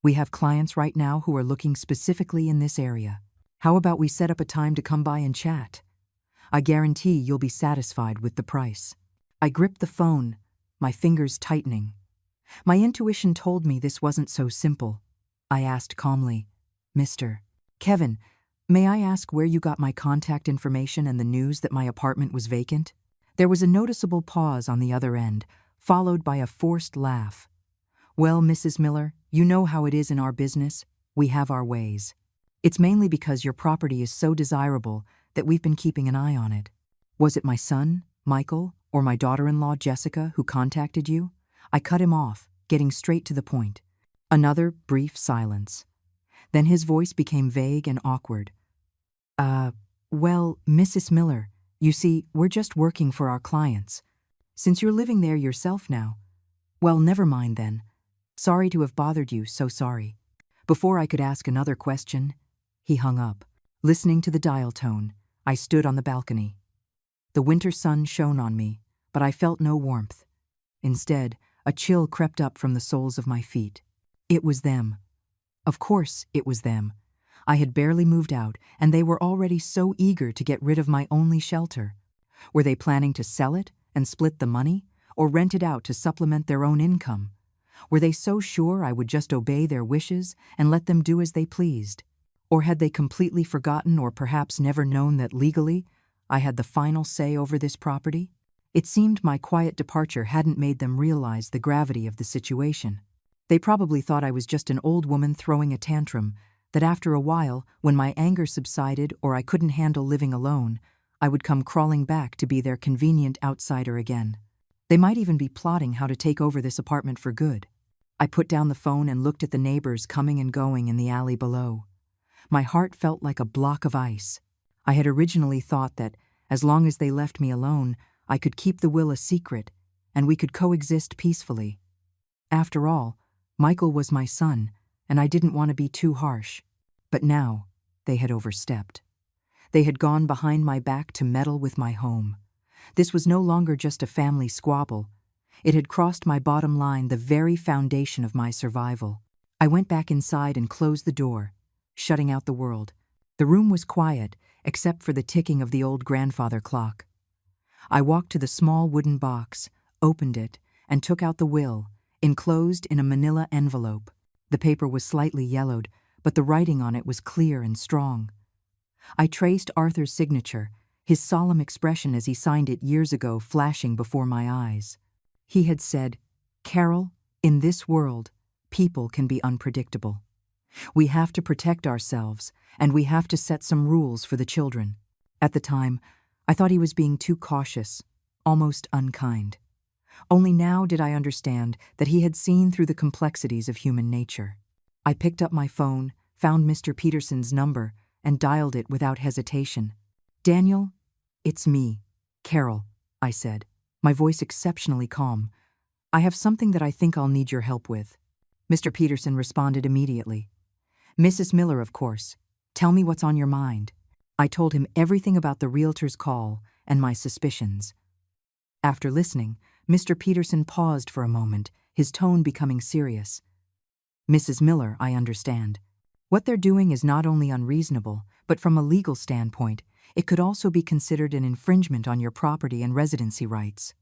We have clients right now who are looking specifically in this area. How about we set up a time to come by and chat? I guarantee you'll be satisfied with the price." I gripped the phone, my fingers tightening. My intuition told me this wasn't so simple. I asked calmly, "Mr. Kevin, may I ask where you got my contact information and the news that my apartment was vacant?" There was a noticeable pause on the other end, followed by a forced laugh. "Well, Mrs. Miller, you know how it is in our business. We have our ways. It's mainly because your property is so desirable that we've been keeping an eye on it. Was it my son, Michael, or my daughter-in-law, Jessica, who contacted you?" I cut him off, getting straight to the point. Another brief silence. Then his voice became vague and awkward. Well, Mrs. Miller, you see, we're just working for our clients. Since you're living there yourself now, well, never mind then. Sorry to have bothered you, so sorry." Before I could ask another question, he hung up. Listening to the dial tone, I stood on the balcony. The winter sun shone on me, but I felt no warmth. Instead, a A chill crept up from the soles of my feet. It was them. Of course, it was them. I had barely moved out, and they were already so eager to get rid of my only shelter. Were they planning to sell it and split the money, or rent it out to supplement their own income? Were they so sure I would just obey their wishes and let them do as they pleased? Or had they completely forgotten or perhaps never known that legally I had the final say over this property? It seemed my quiet departure hadn't made them realize the gravity of the situation. They probably thought I was just an old woman throwing a tantrum, that after a while, when my anger subsided or I couldn't handle living alone, I would come crawling back to be their convenient outsider again. They might even be plotting how to take over this apartment for good. I put down the phone and looked at the neighbors coming and going in the alley below. My heart felt like a block of ice. I had originally thought that, as long as they left me alone, I could keep the will a secret, and we could coexist peacefully. After all, Michael was my son, and I didn't want to be too harsh. But now, they had overstepped. They had gone behind my back to meddle with my home. This was no longer just a family squabble. It had crossed my bottom line, the very foundation of my survival. I went back inside and closed the door, shutting out the world. The room was quiet, except for the ticking of the old grandfather clock. I walked to the small wooden box, opened it, and took out the will, enclosed in a manila envelope. The paper was slightly yellowed, but the writing on it was clear and strong. I traced Arthur's signature, his solemn expression as he signed it years ago flashing before my eyes. He had said, "Carol, in this world, people can be unpredictable. We have to protect ourselves, and we have to set some rules for the children." At the time, I thought he was being too cautious, almost unkind. Only now did I understand that he had seen through the complexities of human nature. I picked up my phone, found Mr. Peterson's number, and dialed it without hesitation. "Daniel, it's me, Carol," I said, my voice exceptionally calm. "I have something that I think I'll need your help with." Mr. Peterson responded immediately. "Mrs. Miller, of course. Tell me what's on your mind." I told him everything about the realtor's call and my suspicions. After listening, Mr. Peterson paused for a moment, his tone becoming serious. "Mrs. Miller, I understand. What they're doing is not only unreasonable, but from a legal standpoint, it could also be considered an infringement on your property and residency rights.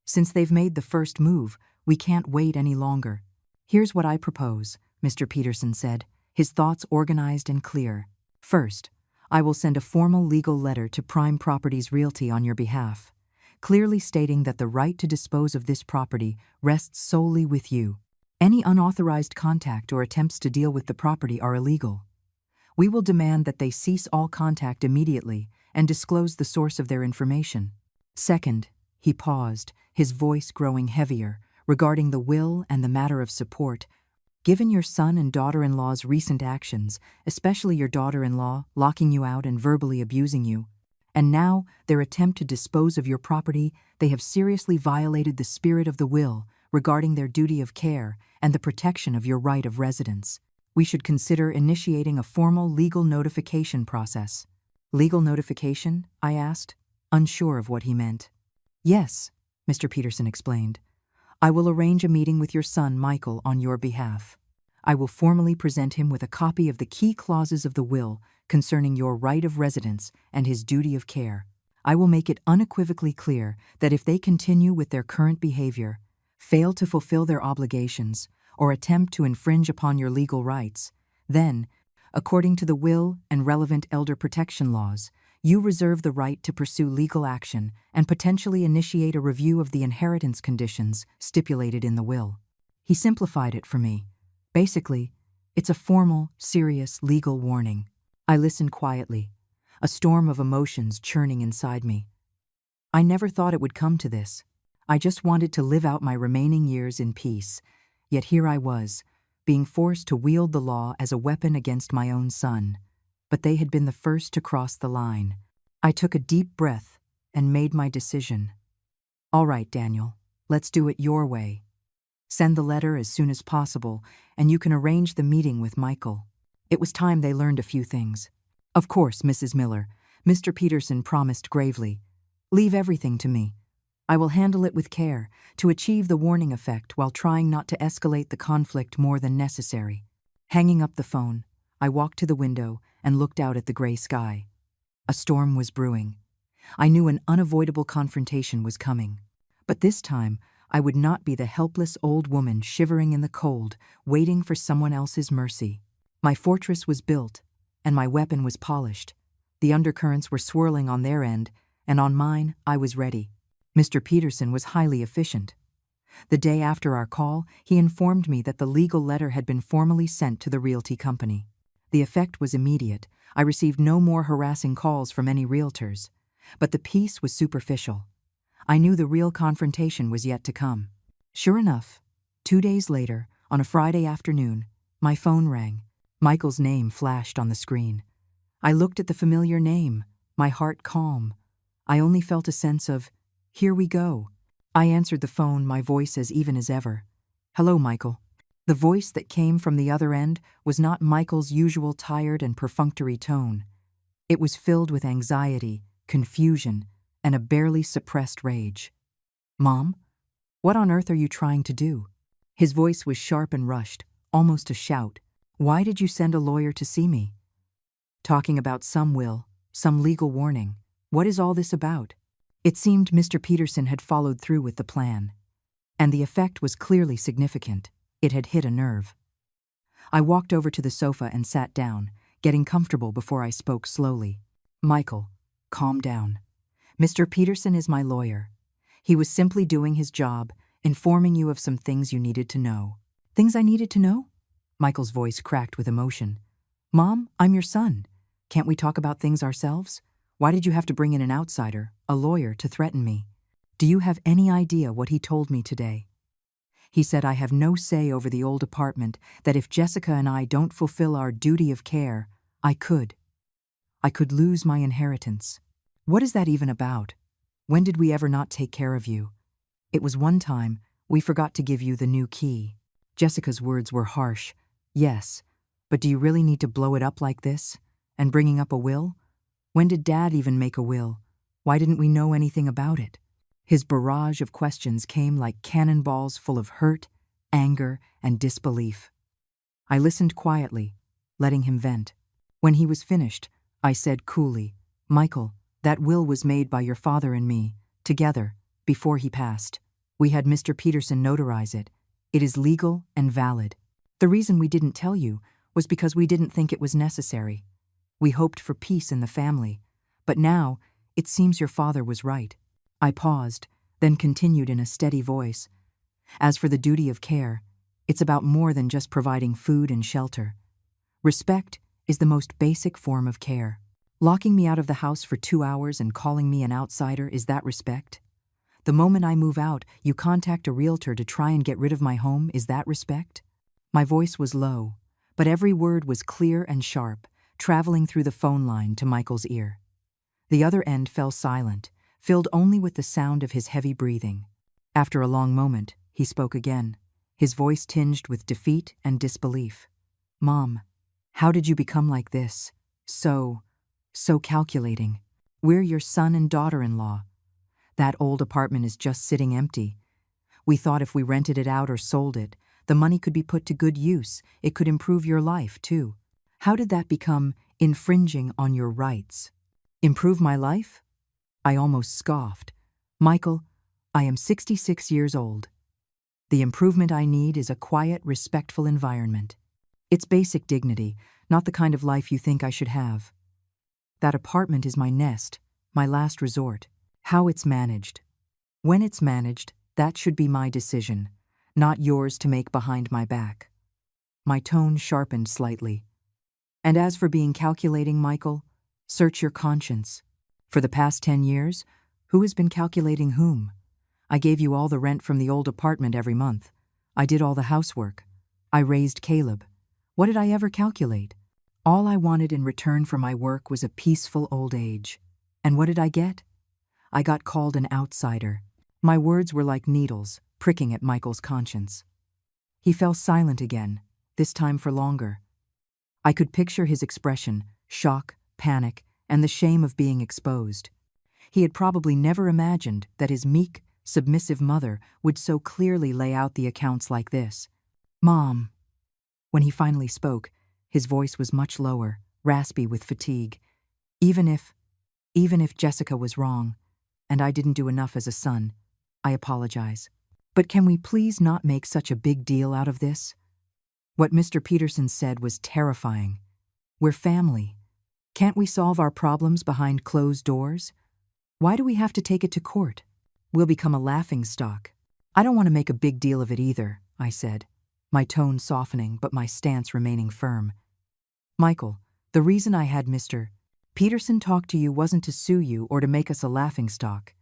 Since they've made the first move, we can't wait any longer. Here's what I propose," Mr. Peterson said, his thoughts organized and clear. "First, I will send a formal legal letter to Prime Properties Realty on your behalf, clearly stating that the right to dispose of this property rests solely with you. Any unauthorized contact or attempts to deal with the property are illegal. We will demand that they cease all contact immediately and disclose the source of their information. Second," he paused, his voice growing heavier, "regarding the will and the matter of support, given your son and daughter-in-law's recent actions, especially your daughter-in-law locking you out and verbally abusing you, and now their attempt to dispose of your property, they have seriously violated the spirit of the will regarding their duty of care and the protection of your right of residence. We should consider initiating a formal legal notification process." "Legal notification?" I asked, unsure of what he meant. "Yes," Mr. Peterson explained. "I will arrange a meeting with your son, Michael, on your behalf. I will formally present him with a copy of the key clauses of the will concerning your right of residence and his duty of care. I will make it unequivocally clear that if they continue with their current behavior, fail to fulfill their obligations, or attempt to infringe upon your legal rights, then, according to the will and relevant elder protection laws, you reserve the right to pursue legal action and potentially initiate a review of the inheritance conditions stipulated in the will." He simplified it for me. Basically, it's a formal, serious legal warning. I listened quietly, a storm of emotions churning inside me. I never thought it would come to this. I just wanted to live out my remaining years in peace, yet here I was, being forced to wield the law as a weapon against my own son. But they had been the first to cross the line. I took a deep breath and made my decision. "All right, Daniel, let's do it your way. Send the letter as soon as possible, and you can arrange the meeting with Michael." It was time they learned a few things. "Of course, Mrs. Miller," Mr. Peterson promised gravely. "Leave everything to me. I will handle it with care, to achieve the warning effect while trying not to escalate the conflict more than necessary. Hanging up the phone, I walked to the window and looked out at the gray sky. A storm was brewing. I knew an unavoidable confrontation was coming. But this time, I would not be the helpless old woman shivering in the cold, waiting for someone else's mercy. My fortress was built, and my weapon was polished. The undercurrents were swirling on their end, and on mine, I was ready. Mr. Peterson was highly efficient. The day after our call, he informed me that the legal letter had been formally sent to the realty company. The effect was immediate. I received no more harassing calls from any realtors. But the peace was superficial. I knew the real confrontation was yet to come. Sure enough, 2 days later, on a Friday afternoon, my phone rang. Michael's name flashed on the screen. I looked at the familiar name, my heart calm. I only felt a sense of, here we go. I answered the phone, my voice as even as ever. Hello, Michael. The voice that came from the other end was not Michael's usual tired and perfunctory tone. It was filled with anxiety, confusion, and a barely suppressed rage. Mom, what on earth are you trying to do? His voice was sharp and rushed, almost a shout. Why did you send a lawyer to see me? Talking about some will, some legal warning. What is all this about? It seemed Mr. Peterson had followed through with the plan. And the effect was clearly significant. It had hit a nerve. I walked over to the sofa and sat down, getting comfortable before I spoke slowly. Michael, calm down. Mr. Peterson is my lawyer. He was simply doing his job, informing you of some things you needed to know. Things I needed to know? Michael's voice cracked with emotion. Mom, I'm your son. Can't we talk about things ourselves? Why did you have to bring in an outsider, a lawyer, to threaten me? Do you have any idea what he told me today? He said I have no say over the old apartment, that if Jessica and I don't fulfill our duty of care, I could lose my inheritance. What is that even about? When did we ever not take care of you? It was one time we forgot to give you the new key. Jessica's words were harsh. Yes, but do you really need to blow it up like this? And bringing up a will? When did Dad even make a will? Why didn't we know anything about it? His barrage of questions came like cannonballs full of hurt, anger, and disbelief. I listened quietly, letting him vent. When he was finished, I said coolly, Michael, that will was made by your father and me, together, before he passed. We had Mr. Peterson notarize it. It is legal and valid. The reason we didn't tell you was because we didn't think it was necessary. We hoped for peace in the family, but now it seems your father was right. I paused, then continued in a steady voice. As for the duty of care, it's about more than just providing food and shelter. Respect is the most basic form of care. Locking me out of the house for 2 hours and calling me an outsider, is that respect? The moment I move out, you contact a realtor to try and get rid of my home, is that respect? My voice was low, but every word was clear and sharp, traveling through the phone line to Michael's ear. The other end fell silent, filled only with the sound of his heavy breathing. After a long moment, he spoke again, his voice tinged with defeat and disbelief. Mom, how did you become like this? So calculating. We're your son and daughter-in-law. That old apartment is just sitting empty. We thought if we rented it out or sold it, the money could be put to good use. It could improve your life, too. How did that become infringing on your rights? Improve my life? I almost scoffed. Michael, I am 66 years old. The improvement I need is a quiet, respectful environment. It's basic dignity, not the kind of life you think I should have. That apartment is my nest, my last resort. How it's managed. When it's managed, that should be my decision, not yours to make behind my back. My tone sharpened slightly. And as for being calculating, Michael, search your conscience. For the past 10 years, who has been calculating whom? I gave you all the rent from the old apartment every month. I did all the housework. I raised Caleb. What did I ever calculate? All I wanted in return for my work was a peaceful old age. And what did I get? I got called an outsider. My words were like needles, pricking at Michael's conscience. He fell silent again, this time for longer. I could picture his expression, shock, panic, and the shame of being exposed. He had probably never imagined that his meek, submissive mother would so clearly lay out the accounts like this. "Mom." When he finally spoke, his voice was much lower, raspy with fatigue. Even if Jessica was wrong, and I didn't do enough as a son, I apologize. But can we please not make such a big deal out of this? What Mr. Peterson said was terrifying. We're family. Can't we solve our problems behind closed doors? Why do we have to take it to court? We'll become a laughingstock. I don't want to make a big deal of it either, I said, my tone softening but my stance remaining firm. Michael, the reason I had Mr. Peterson talk to you wasn't to sue you or to make us a laughingstock.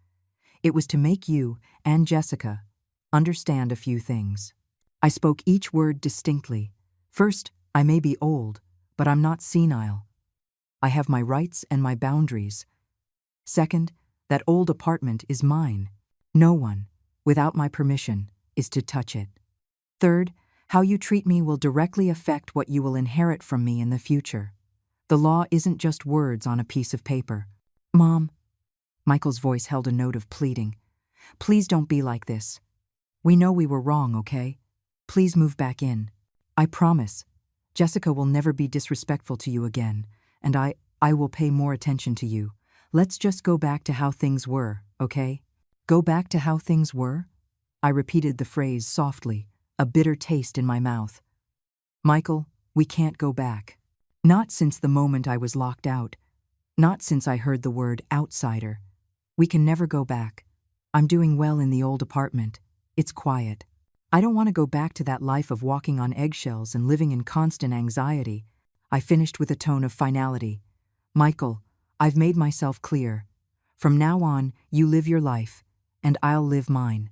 It was to make you and Jessica understand a few things. I spoke each word distinctly. First, I may be old, but I'm not senile. I have my rights and my boundaries. Second, that old apartment is mine. No one, without my permission, is to touch it. Third, how you treat me will directly affect what you will inherit from me in the future. The law isn't just words on a piece of paper. Mom, Michael's voice held a note of pleading. Please don't be like this. We know we were wrong, okay? Please move back in. I promise. Jessica will never be disrespectful to you again, and I will pay more attention to you. Let's just go back to how things were, okay? Go back to how things were? I repeated the phrase softly, a bitter taste in my mouth. Michael, we can't go back. Not since the moment I was locked out. Not since I heard the word outsider. We can never go back. I'm doing well in the old apartment. It's quiet. I don't want to go back to that life of walking on eggshells and living in constant anxiety. I finished with a tone of finality. Michael, I've made myself clear. From now on, you live your life, and I'll live mine.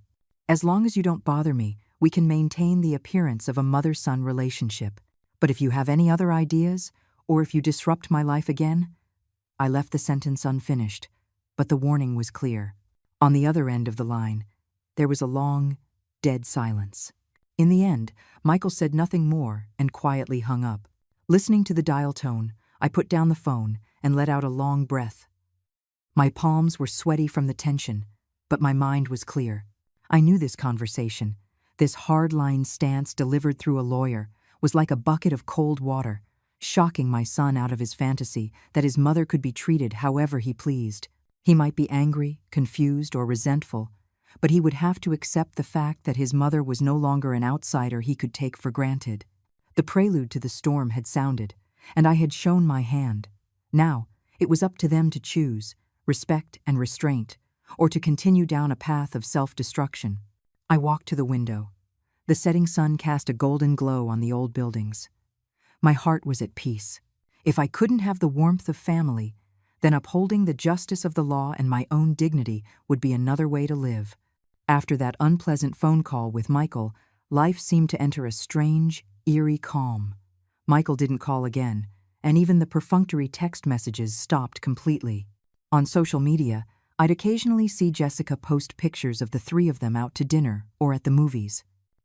As long as you don't bother me, we can maintain the appearance of a mother-son relationship. But if you have any other ideas, or if you disrupt my life again, I left the sentence unfinished, but the warning was clear. On the other end of the line, there was a long, dead silence. In the end, Michael said nothing more and quietly hung up. Listening to the dial tone, I put down the phone and let out a long breath. My palms were sweaty from the tension, but my mind was clear. I knew this conversation, this hard-line stance delivered through a lawyer, was like a bucket of cold water, shocking my son out of his fantasy that his mother could be treated however he pleased. He might be angry, confused, or resentful, but he would have to accept the fact that his mother was no longer an outsider he could take for granted. The prelude to the storm had sounded, and I had shown my hand. Now, it was up to them to choose, respect and restraint, or to continue down a path of self-destruction. I walked to the window. The setting sun cast a golden glow on the old buildings. My heart was at peace. If I couldn't have the warmth of family, then upholding the justice of the law and my own dignity would be another way to live. After that unpleasant phone call with Michael, life seemed to enter a strange, eerie calm. Michael didn't call again, and even the perfunctory text messages stopped completely. On social media, I'd occasionally see Jessica post pictures of the three of them out to dinner or at the movies.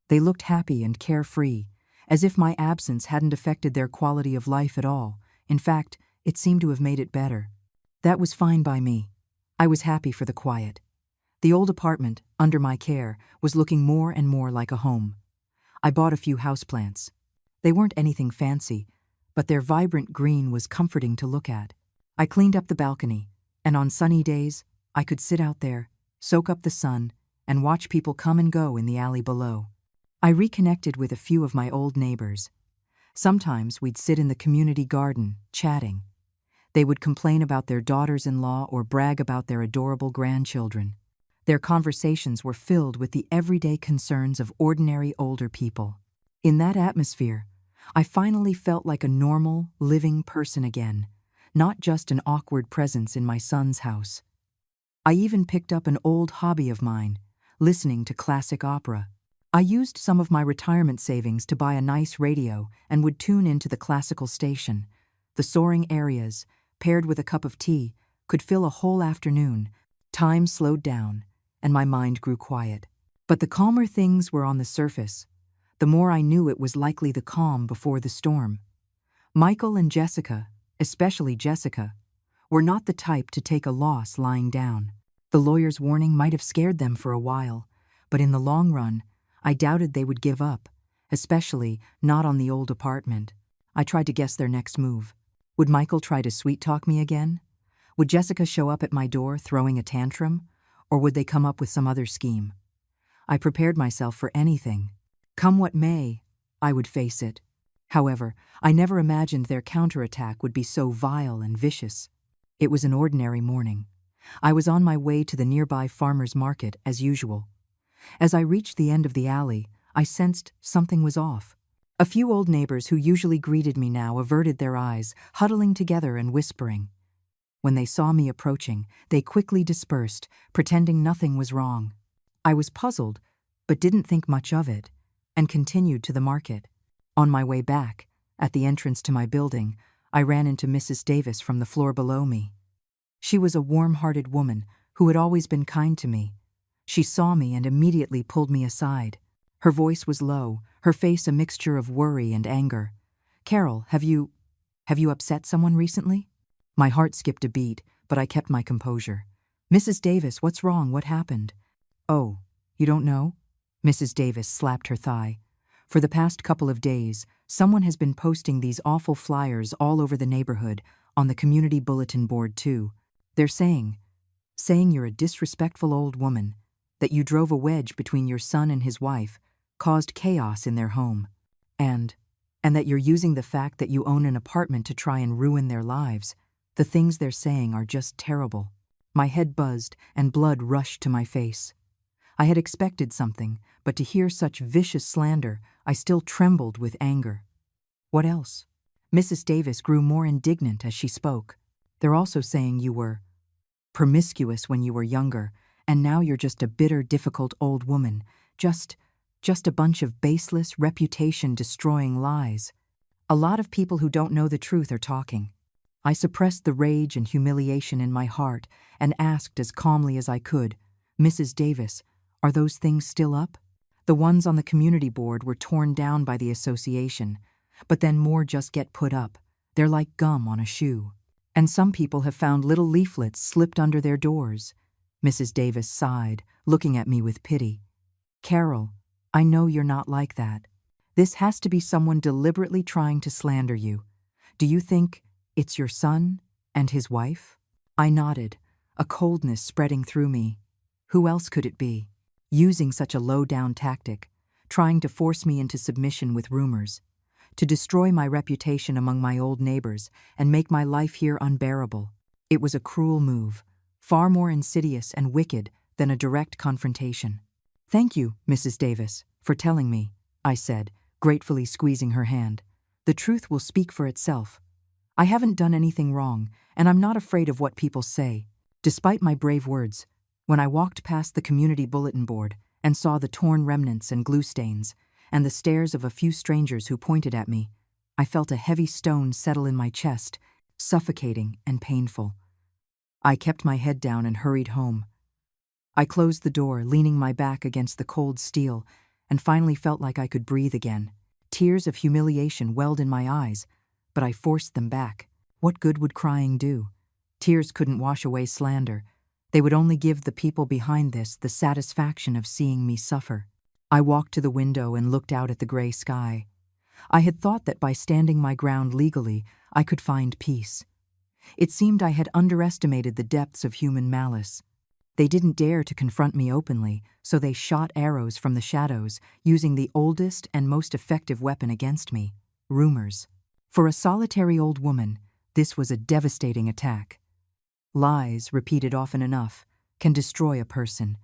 They looked happy and carefree, as if my absence hadn't affected their quality of life at all. In fact, it seemed to have made it better. That was fine by me. I was happy for the quiet. The old apartment, under my care, was looking more and more like a home. I bought a few houseplants. They weren't anything fancy, but their vibrant green was comforting to look at. I cleaned up the balcony, and on sunny days, I could sit out there, soak up the sun, and watch people come and go in the alley below. I reconnected with a few of my old neighbors. Sometimes we'd sit in the community garden, chatting. They would complain about their daughters-in-law or brag about their adorable grandchildren. Their conversations were filled with the everyday concerns of ordinary older people. In that atmosphere, I finally felt like a normal, living person again, not just an awkward presence in my son's house. I even picked up an old hobby of mine, listening to classic opera. I used some of my retirement savings to buy a nice radio and would tune into the classical station. The soaring arias, paired with a cup of tea, could fill a whole afternoon. Time slowed down, and my mind grew quiet. But the calmer things were on the surface. The more I knew it was likely the calm before the storm. Michael and Jessica, especially Jessica, were not the type to take a loss lying down. The lawyer's warning might have scared them for a while, but in the long run, I doubted they would give up, especially not on the old apartment. I tried to guess their next move. Would Michael try to sweet-talk me again? Would Jessica show up at my door throwing a tantrum? Or would they come up with some other scheme? I prepared myself for anything. Come what may, I would face it. However, I never imagined their counterattack would be so vile and vicious. It was an ordinary morning. I was on my way to the nearby farmer's market as usual. As I reached the end of the alley, I sensed something was off. A few old neighbors who usually greeted me now averted their eyes, huddling together and whispering. When they saw me approaching, they quickly dispersed, pretending nothing was wrong. I was puzzled, but didn't think much of it, and continued to the market. On my way back, at the entrance to my building, I ran into Mrs. Davis from the floor below me. She was a warm-hearted woman who had always been kind to me. She saw me and immediately pulled me aside. Her voice was low, her face a mixture of worry and anger. "Carol, have you upset someone recently?" My heart skipped a beat, but I kept my composure. "Mrs. Davis, what's wrong? What happened?" "Oh, you don't know?" Mrs. Davis slapped her thigh. "For the past couple of days, someone has been posting these awful flyers all over the neighborhood, on the community bulletin board too. They're saying you're a disrespectful old woman, that you drove a wedge between your son and his wife, caused chaos in their home, and that you're using the fact that you own an apartment to try and ruin their lives. The things they're saying are just terrible." My head buzzed and blood rushed to my face. I had expected something, but to hear such vicious slander, I still trembled with anger. "What else?" Mrs. Davis grew more indignant as she spoke. "They're also saying you were promiscuous when you were younger, and now you're just a bitter, difficult old woman. Just a bunch of baseless, reputation-destroying lies. A lot of people who don't know the truth are talking." I suppressed the rage and humiliation in my heart and asked as calmly as I could, "Mrs. Davis, are those things still up?" The ones on the community board were torn down by the association, but then more just get put up. They're like gum on a shoe. And some people have found little leaflets slipped under their doors. Mrs. Davis sighed, looking at me with pity. "Carol, I know you're not like that. This has to be someone deliberately trying to slander you. Do you think it's your son and his wife?" I nodded, a coldness spreading through me. Who else could it be? Using such a low-down tactic, trying to force me into submission with rumors, to destroy my reputation among my old neighbors and make my life here unbearable. It was a cruel move, far more insidious and wicked than a direct confrontation. "Thank you, Mrs. Davis, for telling me," I said, gratefully squeezing her hand. "The truth will speak for itself. I haven't done anything wrong, and I'm not afraid of what people say." Despite my brave words, when I walked past the community bulletin board and saw the torn remnants and glue stains, and the stares of a few strangers who pointed at me, I felt a heavy stone settle in my chest, suffocating and painful. I kept my head down and hurried home. I closed the door, leaning my back against the cold steel, and finally felt like I could breathe again. Tears of humiliation welled in my eyes, but I forced them back. What good would crying do? Tears couldn't wash away slander. They would only give the people behind this the satisfaction of seeing me suffer. I walked to the window and looked out at the gray sky. I had thought that by standing my ground legally, I could find peace. It seemed I had underestimated the depths of human malice. They didn't dare to confront me openly, so they shot arrows from the shadows, using the oldest and most effective weapon against me, rumors. For a solitary old woman, this was a devastating attack. Lies, repeated often enough, can destroy a person.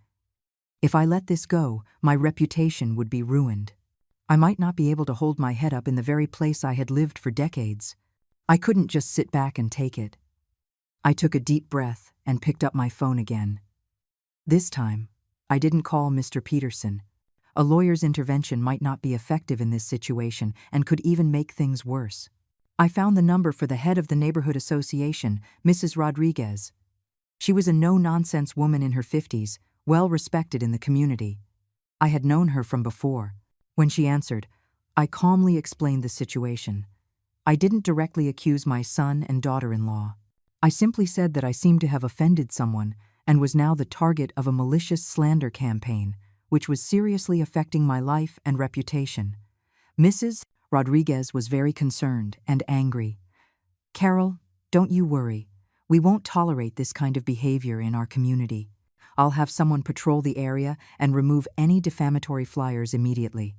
If I let this go, my reputation would be ruined. I might not be able to hold my head up in the very place I had lived for decades. I couldn't just sit back and take it. I took a deep breath and picked up my phone again. This time, I didn't call Mr. Peterson. A lawyer's intervention might not be effective in this situation and could even make things worse. I found the number for the head of the neighborhood association, Mrs. Rodriguez. She was a no-nonsense woman in her 50s, well-respected in the community. I had known her from before. When she answered, I calmly explained the situation. I didn't directly accuse my son and daughter-in-law. I simply said that I seemed to have offended someone and was now the target of a malicious slander campaign, which was seriously affecting my life and reputation. Mrs. Rodriguez was very concerned and angry. "Carol, don't you worry. We won't tolerate this kind of behavior in our community. I'll have someone patrol the area and remove any defamatory flyers immediately.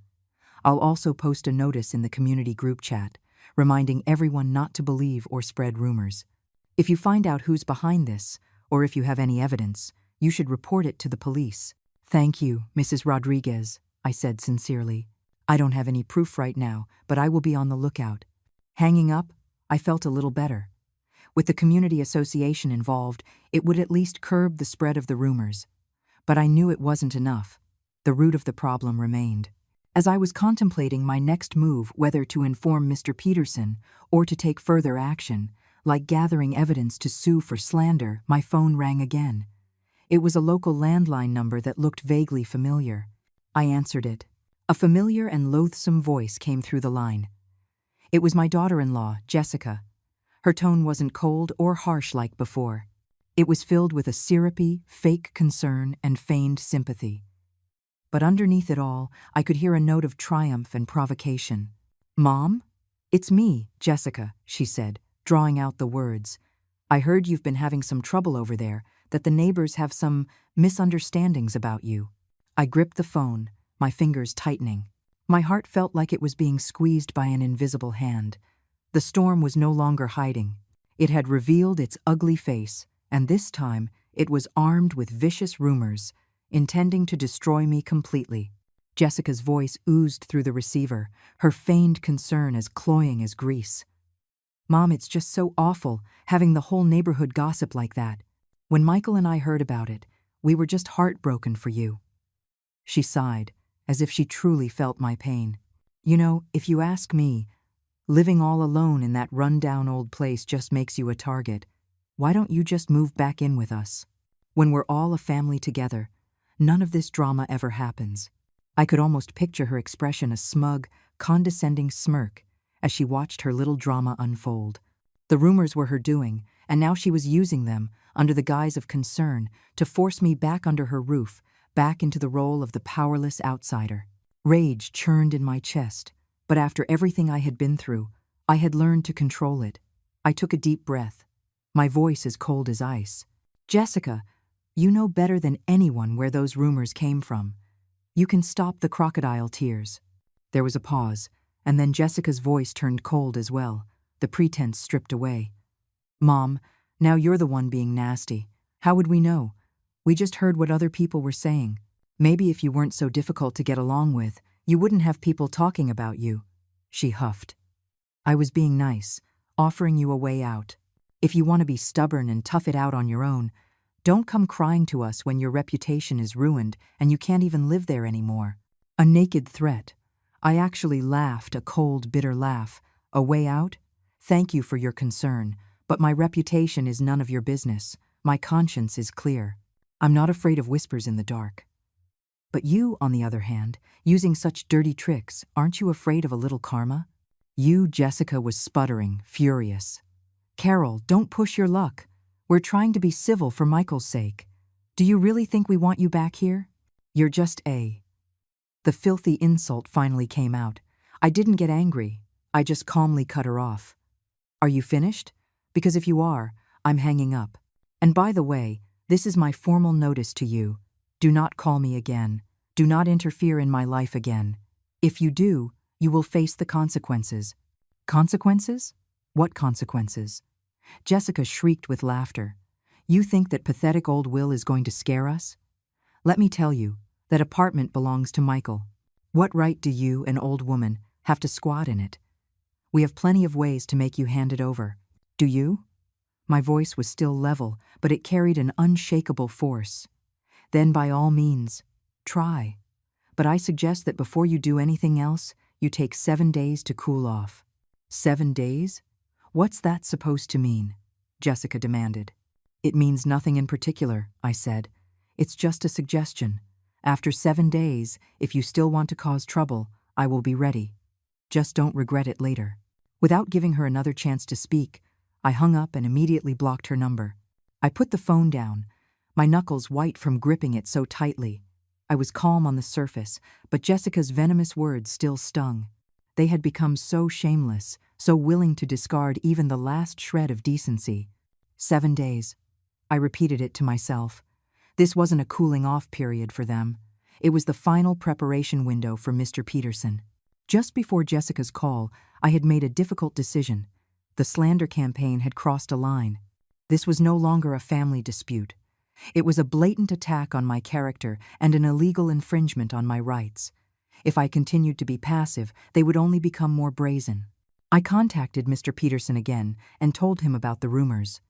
I'll also post a notice in the community group chat, reminding everyone not to believe or spread rumors. If you find out who's behind this, or if you have any evidence, you should report it to the police." "Thank you, Mrs. Rodriguez," I said sincerely. "I don't have any proof right now, but I will be on the lookout." Hanging up, I felt a little better. With the community association involved, it would at least curb the spread of the rumors. But I knew it wasn't enough. The root of the problem remained. As I was contemplating my next move, whether to inform Mr. Peterson or to take further action, like gathering evidence to sue for slander, my phone rang again. It was a local landline number that looked vaguely familiar. I answered it. A familiar and loathsome voice came through the line. It was my daughter-in-law, Jessica. Her tone wasn't cold or harsh like before. It was filled with a syrupy, fake concern and feigned sympathy. But underneath it all, I could hear a note of triumph and provocation. "Mom? It's me, Jessica," she said, drawing out the words. "I heard you've been having some trouble over there, that the neighbors have some misunderstandings about you." I gripped the phone, my fingers tightening. My heart felt like it was being squeezed by an invisible hand. The storm was no longer hiding. It had revealed its ugly face, and this time it was armed with vicious rumors, intending to destroy me completely. Jessica's voice oozed through the receiver, her feigned concern as cloying as grease. "Mom, it's just so awful, having the whole neighborhood gossip like that. When Michael and I heard about it, we were just heartbroken for you." She sighed, as if she truly felt my pain. "You know, if you ask me, living all alone in that run-down old place just makes you a target. Why don't you just move back in with us? When we're all a family together, none of this drama ever happens." I could almost picture her expression, a smug, condescending smirk, as she watched her little drama unfold. The rumors were her doing, and now she was using them, under the guise of concern, to force me back under her roof, back into the role of the powerless outsider. Rage churned in my chest, but after everything I had been through, I had learned to control it. I took a deep breath, my voice as cold as ice. "Jessica, you know better than anyone where those rumors came from. You can stop the crocodile tears." There was a pause, and then Jessica's voice turned cold as well, the pretense stripped away. "Mom, now you're the one being nasty. How would we know? We just heard what other people were saying. Maybe if you weren't so difficult to get along with, you wouldn't have people talking about you." She huffed. "I was being nice, offering you a way out. If you want to be stubborn and tough it out on your own, don't come crying to us when your reputation is ruined and you can't even live there anymore." A naked threat. I actually laughed, a cold, bitter laugh. "A way out? Thank you for your concern, but my reputation is none of your business. My conscience is clear. I'm not afraid of whispers in the dark. But you, on the other hand, using such dirty tricks, aren't you afraid of a little karma?" Jessica was sputtering, furious. "Carol, don't push your luck. We're trying to be civil for Michael's sake. Do you really think we want you back here? You're just a..." The filthy insult finally came out. I didn't get angry. I just calmly cut her off. "Are you finished? Because if you are, I'm hanging up. And by the way, this is my formal notice to you. Do not call me again. Do not interfere in my life again. If you do, you will face the consequences." "Consequences? What consequences?" Jessica shrieked with laughter. "You think that pathetic old Will is going to scare us? Let me tell you, that apartment belongs to Michael. What right do you, an old woman, have to squat in it? We have plenty of ways to make you hand it over. Do you?" My voice was still level, but it carried an unshakable force. "Then by all means, try. But I suggest that before you do anything else, you take 7 days to cool off." 7 days? What's that supposed to mean? Jessica demanded. "It means nothing in particular," I said. "It's just a suggestion. After 7 days, if you still want to cause trouble, I will be ready. Just don't regret it later." Without giving her another chance to speak, I hung up and immediately blocked her number. I put the phone down, my knuckles white from gripping it so tightly. I was calm on the surface, but Jessica's venomous words still stung. They had become so shameless, so willing to discard even the last shred of decency. 7 days. I repeated it to myself. This wasn't a cooling-off period for them. It was the final preparation window for Mr. Peterson. Just before Jessica's call, I had made a difficult decision. The slander campaign had crossed a line. This was no longer a family dispute. It was a blatant attack on my character and an illegal infringement on my rights. If I continued to be passive, they would only become more brazen. I contacted Mr. Peterson again and told him about the rumors.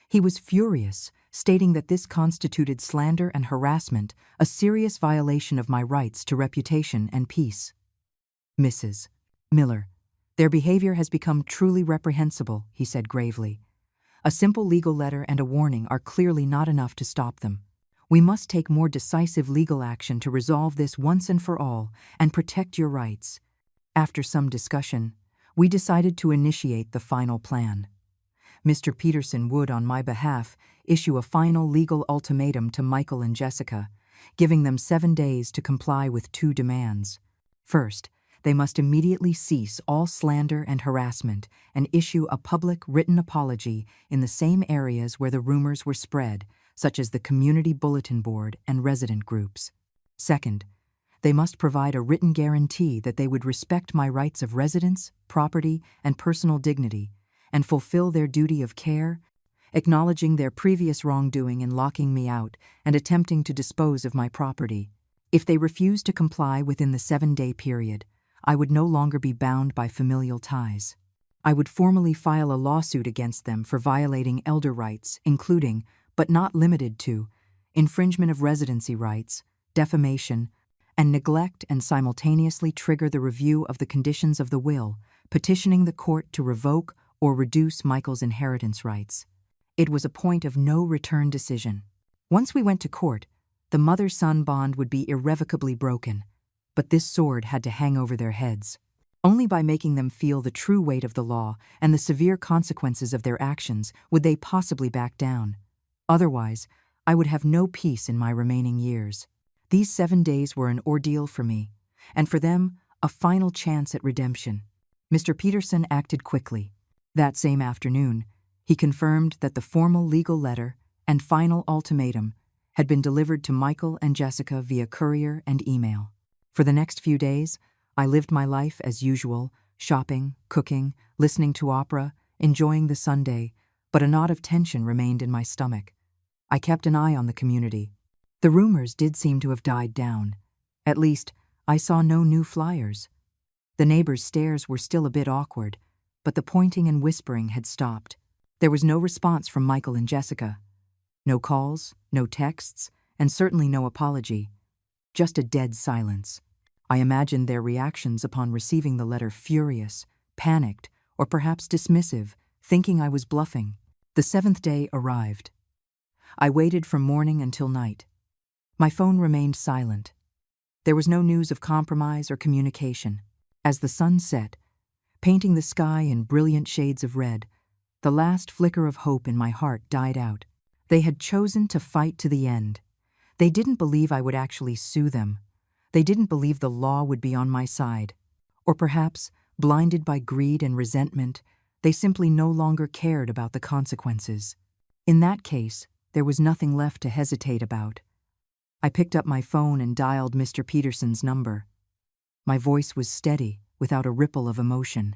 He was furious, stating that this constituted slander and harassment, a serious violation of my rights to reputation and peace. Mrs. Miller, their behavior has become truly reprehensible, he said gravely. A simple legal letter and a warning are clearly not enough to stop them. We must take more decisive legal action to resolve this once and for all and protect your rights. After some discussion, we decided to initiate the final plan. Mr. Peterson would, on my behalf, issue a final legal ultimatum to Michael and Jessica, giving them 7 days to comply with 2 demands. First, they must immediately cease all slander and harassment and issue a public written apology in the same areas where the rumors were spread, such as the community bulletin board and resident groups. Second, they must provide a written guarantee that they would respect my rights of residence, property, and personal dignity, and fulfill their duty of care, acknowledging their previous wrongdoing in locking me out and attempting to dispose of my property. If they refused to comply within the 7-day period, I would no longer be bound by familial ties. I would formally file a lawsuit against them for violating elder rights, including, but not limited to, infringement of residency rights, defamation, and neglect, and simultaneously trigger the review of the conditions of the will, petitioning the court to revoke or reduce Michael's inheritance rights. It was a point of no return decision. Once we went to court, the mother-son bond would be irrevocably broken. But this sword had to hang over their heads. Only by making them feel the true weight of the law and the severe consequences of their actions would they possibly back down. Otherwise, I would have no peace in my remaining years. These 7 days were an ordeal for me, and for them, a final chance at redemption. Mr. Peterson acted quickly. That same afternoon, he confirmed that the formal legal letter and final ultimatum had been delivered to Michael and Jessica via courier and email. For the next few days, I lived my life as usual, shopping, cooking, listening to opera, enjoying the Sunday, but a knot of tension remained in my stomach. I kept an eye on the community. The rumors did seem to have died down. At least, I saw no new flyers. The neighbors' stares were still a bit awkward, but the pointing and whispering had stopped. There was no response from Michael and Jessica. No calls, no texts, and certainly no apology. Just a dead silence. I imagined their reactions upon receiving the letter furious, panicked, or perhaps dismissive, thinking I was bluffing. The 7th day arrived. I waited from morning until night. My phone remained silent. There was no news of compromise or communication. As the sun set, painting the sky in brilliant shades of red, the last flicker of hope in my heart died out. They had chosen to fight to the end. They didn't believe I would actually sue them. They didn't believe the law would be on my side. Or perhaps, blinded by greed and resentment, they simply no longer cared about the consequences. In that case, there was nothing left to hesitate about. I picked up my phone and dialed Mr. Peterson's number. My voice was steady, without a ripple of emotion.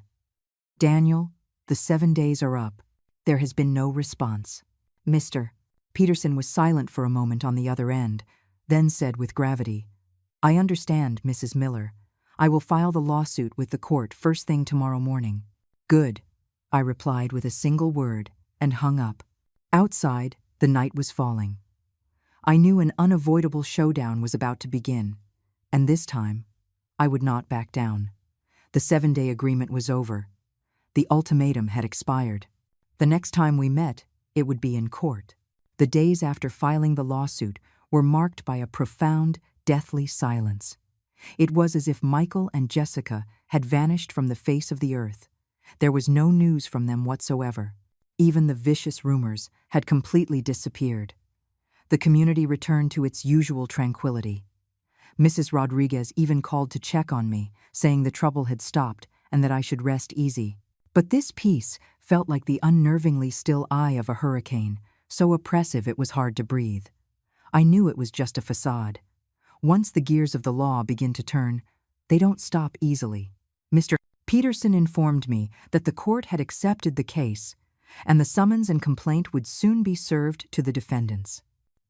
"Daniel, the 7 days are up. There has been no response." Mr. Peterson was silent for a moment on the other end, then said with gravity, "I understand, Mrs. Miller. I will file the lawsuit with the court first thing tomorrow morning." "Good," I replied with a single word, and hung up. Outside, the night was falling. I knew an unavoidable showdown was about to begin, and this time, I would not back down. The 7-day agreement was over. The ultimatum had expired. The next time we met, it would be in court. The days after filing the lawsuit were marked by a profound, deathly silence. It was as if Michael and Jessica had vanished from the face of the earth. There was no news from them whatsoever. Even the vicious rumors had completely disappeared. The community returned to its usual tranquility. Mrs. Rodriguez even called to check on me, saying the trouble had stopped and that I should rest easy. But this peace felt like the unnervingly still eye of a hurricane, so oppressive it was hard to breathe. I knew it was just a facade. Once the gears of the law begin to turn, they don't stop easily. Mr. Peterson informed me that the court had accepted the case, and the summons and complaint would soon be served to the defendants.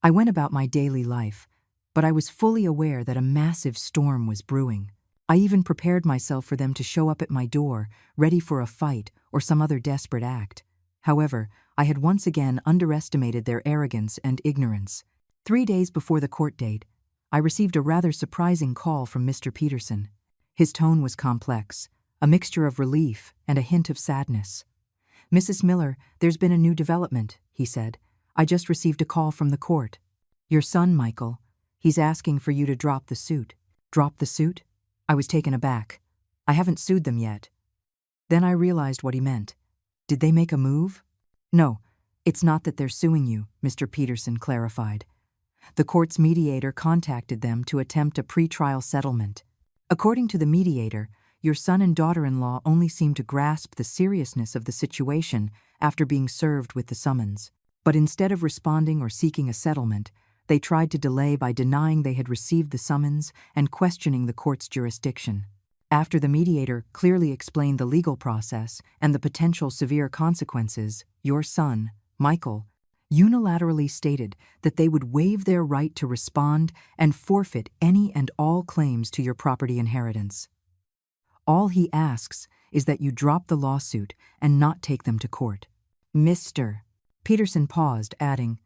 I went about my daily life, but I was fully aware that a massive storm was brewing. I even prepared myself for them to show up at my door, ready for a fight or some other desperate act. However, I had once again underestimated their arrogance and ignorance. 3 days before the court date, I received a rather surprising call from Mr. Peterson. His tone was complex, a mixture of relief and a hint of sadness. "Mrs. Miller, there's been a new development," he said. "I just received a call from the court. Your son, Michael, he's asking for you to drop the suit." "Drop the suit?" I was taken aback. "I haven't sued them yet." Then I realized what he meant. Did they make a move? "No, it's not that they're suing you," Mr. Peterson clarified. "The court's mediator contacted them to attempt a pretrial settlement. According to the mediator, your son and daughter-in-law only seemed to grasp the seriousness of the situation after being served with the summons. But instead of responding or seeking a settlement, they tried to delay by denying they had received the summons and questioning the court's jurisdiction. After the mediator clearly explained the legal process and the potential severe consequences, your son, Michael, unilaterally stated that they would waive their right to respond and forfeit any and all claims to your property inheritance. All he asks is that you drop the lawsuit and not take them to court." "Mr." Peterson paused, adding,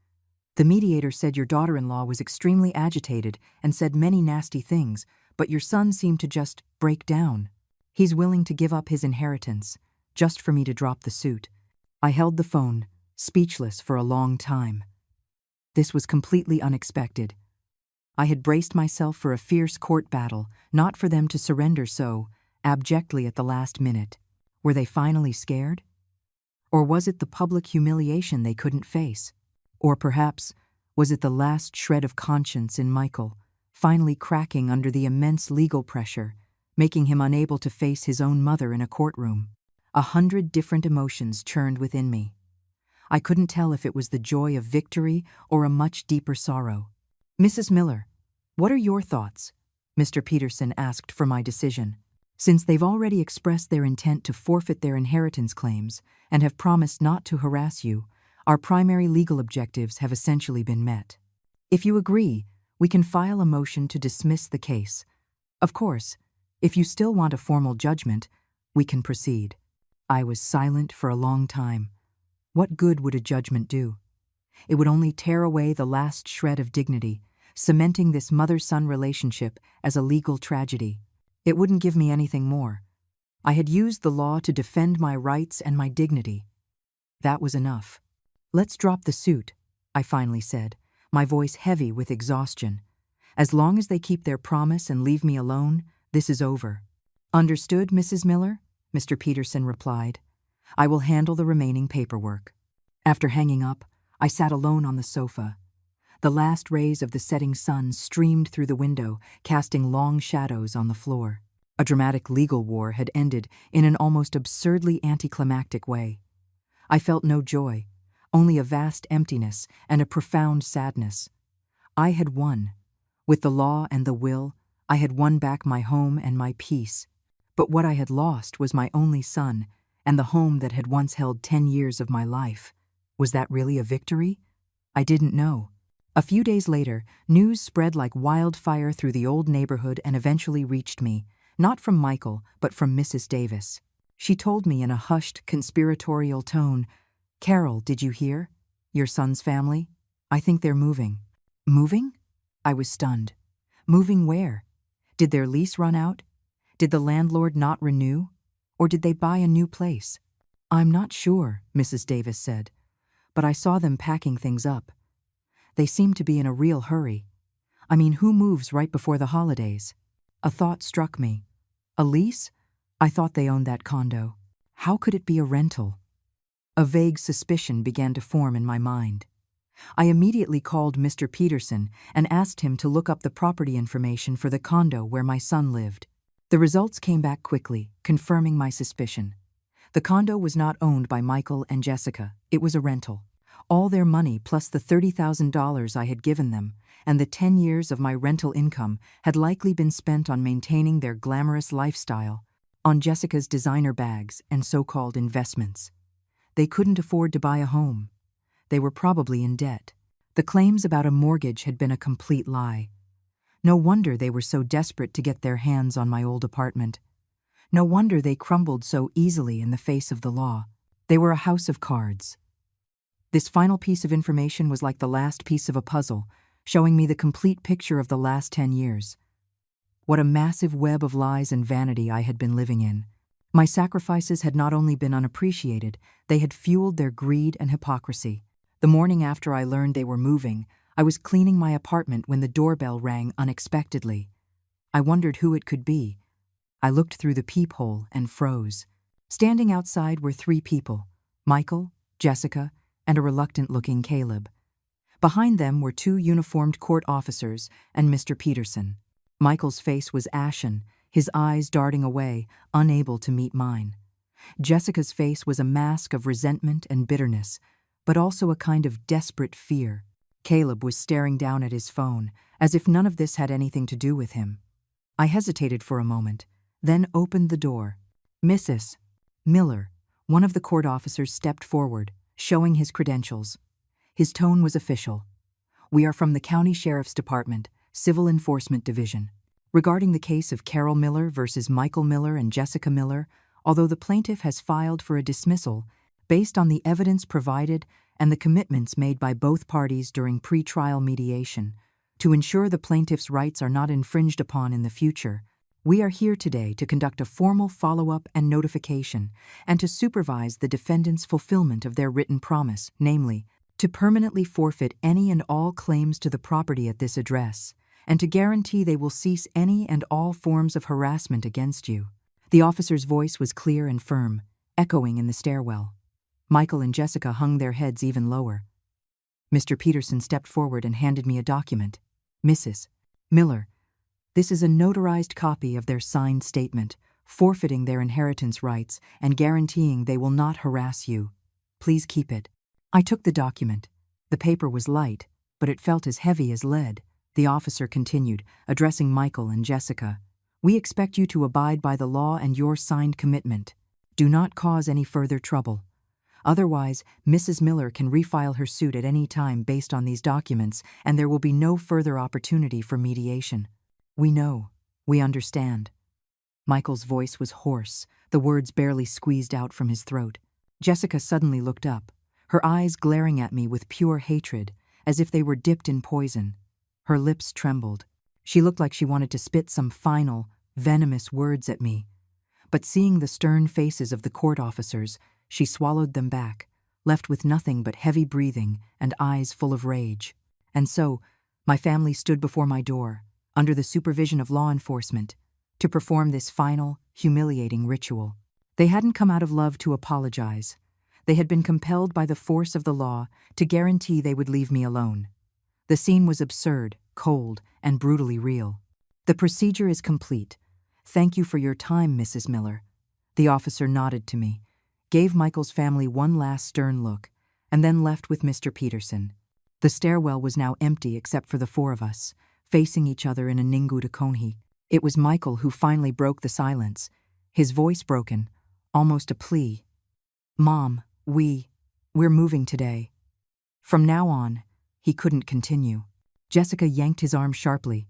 "The mediator said your daughter-in-law was extremely agitated and said many nasty things, but your son seemed to just break down. He's willing to give up his inheritance, just for me to drop the suit." I held the phone, speechless for a long time. This was completely unexpected. I had braced myself for a fierce court battle, not for them to surrender so abjectly at the last minute. Were they finally scared? Or was it the public humiliation they couldn't face? Or perhaps, was it the last shred of conscience in Michael, finally cracking under the immense legal pressure, making him unable to face his own mother in a courtroom? 100 different emotions churned within me. I couldn't tell if it was the joy of victory or a much deeper sorrow. "Mrs. Miller, what are your thoughts?" Mr. Peterson asked for my decision. "Since they've already expressed their intent to forfeit their inheritance claims and have promised not to harass you, our primary legal objectives have essentially been met. If you agree, we can file a motion to dismiss the case. Of course, if you still want a formal judgment, we can proceed." I was silent for a long time. What good would a judgment do? It would only tear away the last shred of dignity, cementing this mother-son relationship as a legal tragedy. It wouldn't give me anything more. I had used the law to defend my rights and my dignity. That was enough. "Let's drop the suit," I finally said, my voice heavy with exhaustion. "As long as they keep their promise and leave me alone, this is over." "Understood, Mrs. Miller?" Mr. Peterson replied. "I will handle the remaining paperwork." After hanging up, I sat alone on the sofa. The last rays of the setting sun streamed through the window, casting long shadows on the floor. A dramatic legal war had ended in an almost absurdly anticlimactic way. I felt no joy, only a vast emptiness and a profound sadness. I had won. With the law and the will, I had won back my home and my peace. But what I had lost was my only son and the home that had once held 10 years of my life. Was that really a victory? I didn't know. A few days later, news spread like wildfire through the old neighborhood and eventually reached me, not from Michael, but from Mrs. Davis. She told me in a hushed, conspiratorial tone, "Carol, did you hear? Your son's family? I think they're moving." "Moving?" I was stunned. "Moving where? Did their lease run out? Did the landlord not renew? Or did they buy a new place?" "I'm not sure," Mrs. Davis said, "but I saw them packing things up. They seem to be in a real hurry. I mean, who moves right before the holidays?" A thought struck me. A lease? I thought they owned that condo. How could it be a rental? A vague suspicion began to form in my mind. I immediately called Mr. Peterson and asked him to look up the property information for the condo where my son lived. The results came back quickly, confirming my suspicion. The condo was not owned by Michael and Jessica, it was a rental. All their money plus the $30,000 I had given them and the 10 years of my rental income had likely been spent on maintaining their glamorous lifestyle, on Jessica's designer bags and so-called investments. They couldn't afford to buy a home. They were probably in debt. The claims about a mortgage had been a complete lie. No wonder they were so desperate to get their hands on my old apartment. No wonder they crumbled so easily in the face of the law. They were a house of cards. This final piece of information was like the last piece of a puzzle, showing me the complete picture of the last 10 years. What a massive web of lies and vanity I had been living in. My sacrifices had not only been unappreciated, they had fueled their greed and hypocrisy. The morning after I learned they were moving, I was cleaning my apartment when the doorbell rang unexpectedly. I wondered who it could be. I looked through the peephole and froze. Standing outside were 3 people, Michael, Jessica, and a reluctant-looking Caleb. Behind them were 2 uniformed court officers and Mr. Peterson. Michael's face was ashen, his eyes darting away, unable to meet mine. Jessica's face was a mask of resentment and bitterness, but also a kind of desperate fear. Caleb was staring down at his phone, as if none of this had anything to do with him. I hesitated for a moment, then opened the door. Mrs. Miller, one of the court officers, stepped forward, showing his credentials. His tone was official. "We are from the County Sheriff's Department, Civil Enforcement Division. Regarding the case of Carol Miller versus Michael Miller and Jessica Miller, although the plaintiff has filed for a dismissal, based on the evidence provided and the commitments made by both parties during pre-trial mediation, to ensure the plaintiff's rights are not infringed upon in the future, we are here today to conduct a formal follow-up and notification and to supervise the defendant's fulfillment of their written promise, namely, to permanently forfeit any and all claims to the property at this address, and to guarantee they will cease any and all forms of harassment against you." The officer's voice was clear and firm, echoing in the stairwell. Michael and Jessica hung their heads even lower. Mr. Peterson stepped forward and handed me a document. "Mrs. Miller, this is a notarized copy of their signed statement, forfeiting their inheritance rights and guaranteeing they will not harass you. Please keep it." I took the document. The paper was light, but it felt as heavy as lead. The officer continued, addressing Michael and Jessica. "We expect you to abide by the law and your signed commitment. Do not cause any further trouble. Otherwise, Mrs. Miller can refile her suit at any time based on these documents, and there will be no further opportunity for mediation." "We know. We understand." Michael's voice was hoarse, the words barely squeezed out from his throat. Jessica suddenly looked up, her eyes glaring at me with pure hatred, as if they were dipped in poison. Her lips trembled. She looked like she wanted to spit some final, venomous words at me. But seeing the stern faces of the court officers, she swallowed them back, left with nothing but heavy breathing and eyes full of rage. And so, my family stood before my door, under the supervision of law enforcement, to perform this final, humiliating ritual. They hadn't come out of love to apologize. They had been compelled by the force of the law to guarantee they would leave me alone. The scene was absurd, cold, and brutally real. "The procedure is complete. Thank you for your time, Mrs. Miller." The officer nodded to me, gave Michael's family one last stern look, and then left with Mr. Peterson. The stairwell was now empty except for the 4 of us, facing each other in a ningu de konhi. It was Michael who finally broke the silence, his voice broken, almost a plea. "Mom, we're moving today." From now on, he couldn't continue. Jessica yanked his arm sharply.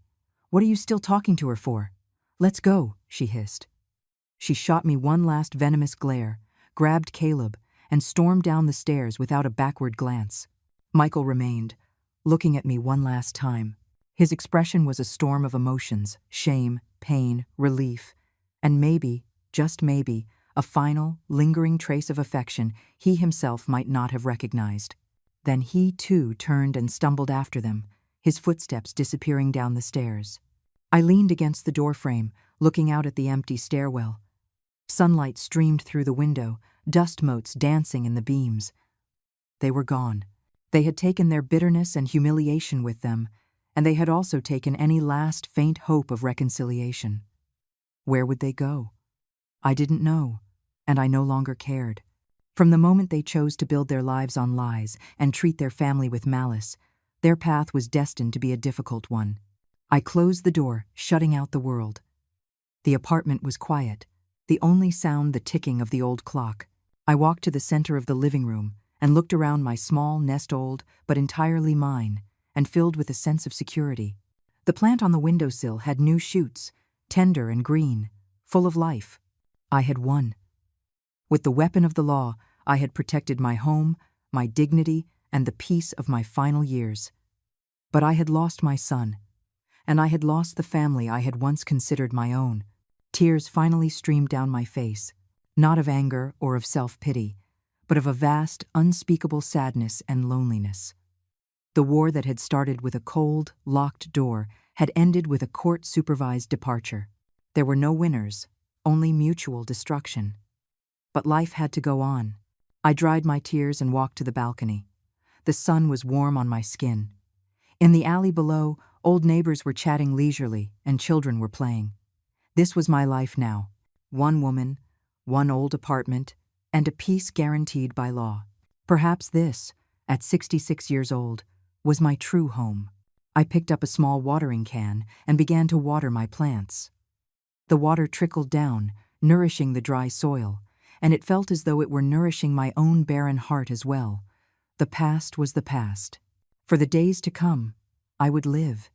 "What are you still talking to her for? Let's go," she hissed. She shot me one last venomous glare, grabbed Caleb, and stormed down the stairs without a backward glance. Michael remained, looking at me one last time. His expression was a storm of emotions, shame, pain, relief, and maybe, just maybe, a final, lingering trace of affection he himself might not have recognized. Then he, too, turned and stumbled after them, his footsteps disappearing down the stairs. I leaned against the doorframe, looking out at the empty stairwell. Sunlight streamed through the window, dust motes dancing in the beams. They were gone. They had taken their bitterness and humiliation with them, and they had also taken any last faint hope of reconciliation. Where would they go? I didn't know, and I no longer cared. From the moment they chose to build their lives on lies and treat their family with malice, their path was destined to be a difficult one. I closed the door, shutting out the world. The apartment was quiet, the only sound the ticking of the old clock. I walked to the center of the living room and looked around my small nest, old but entirely mine, and filled with a sense of security. The plant on the windowsill had new shoots, tender and green, full of life. I had won. With the weapon of the law, I had protected my home, my dignity, and the peace of my final years. But I had lost my son, and I had lost the family I had once considered my own. Tears finally streamed down my face, not of anger or of self-pity, but of a vast, unspeakable sadness and loneliness. The war that had started with a cold, locked door had ended with a court-supervised departure. There were no winners, only mutual destruction. But life had to go on. I dried my tears and walked to the balcony. The sun was warm on my skin. In the alley below, old neighbors were chatting leisurely and children were playing. This was my life now. One woman, one old apartment, and a peace guaranteed by law. Perhaps this, at 66 years old, was my true home. I picked up a small watering can and began to water my plants. The water trickled down, nourishing the dry soil, and it felt as though it were nourishing my own barren heart as well. The past was the past. For the days to come, I would live,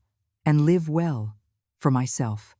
and live well, for myself.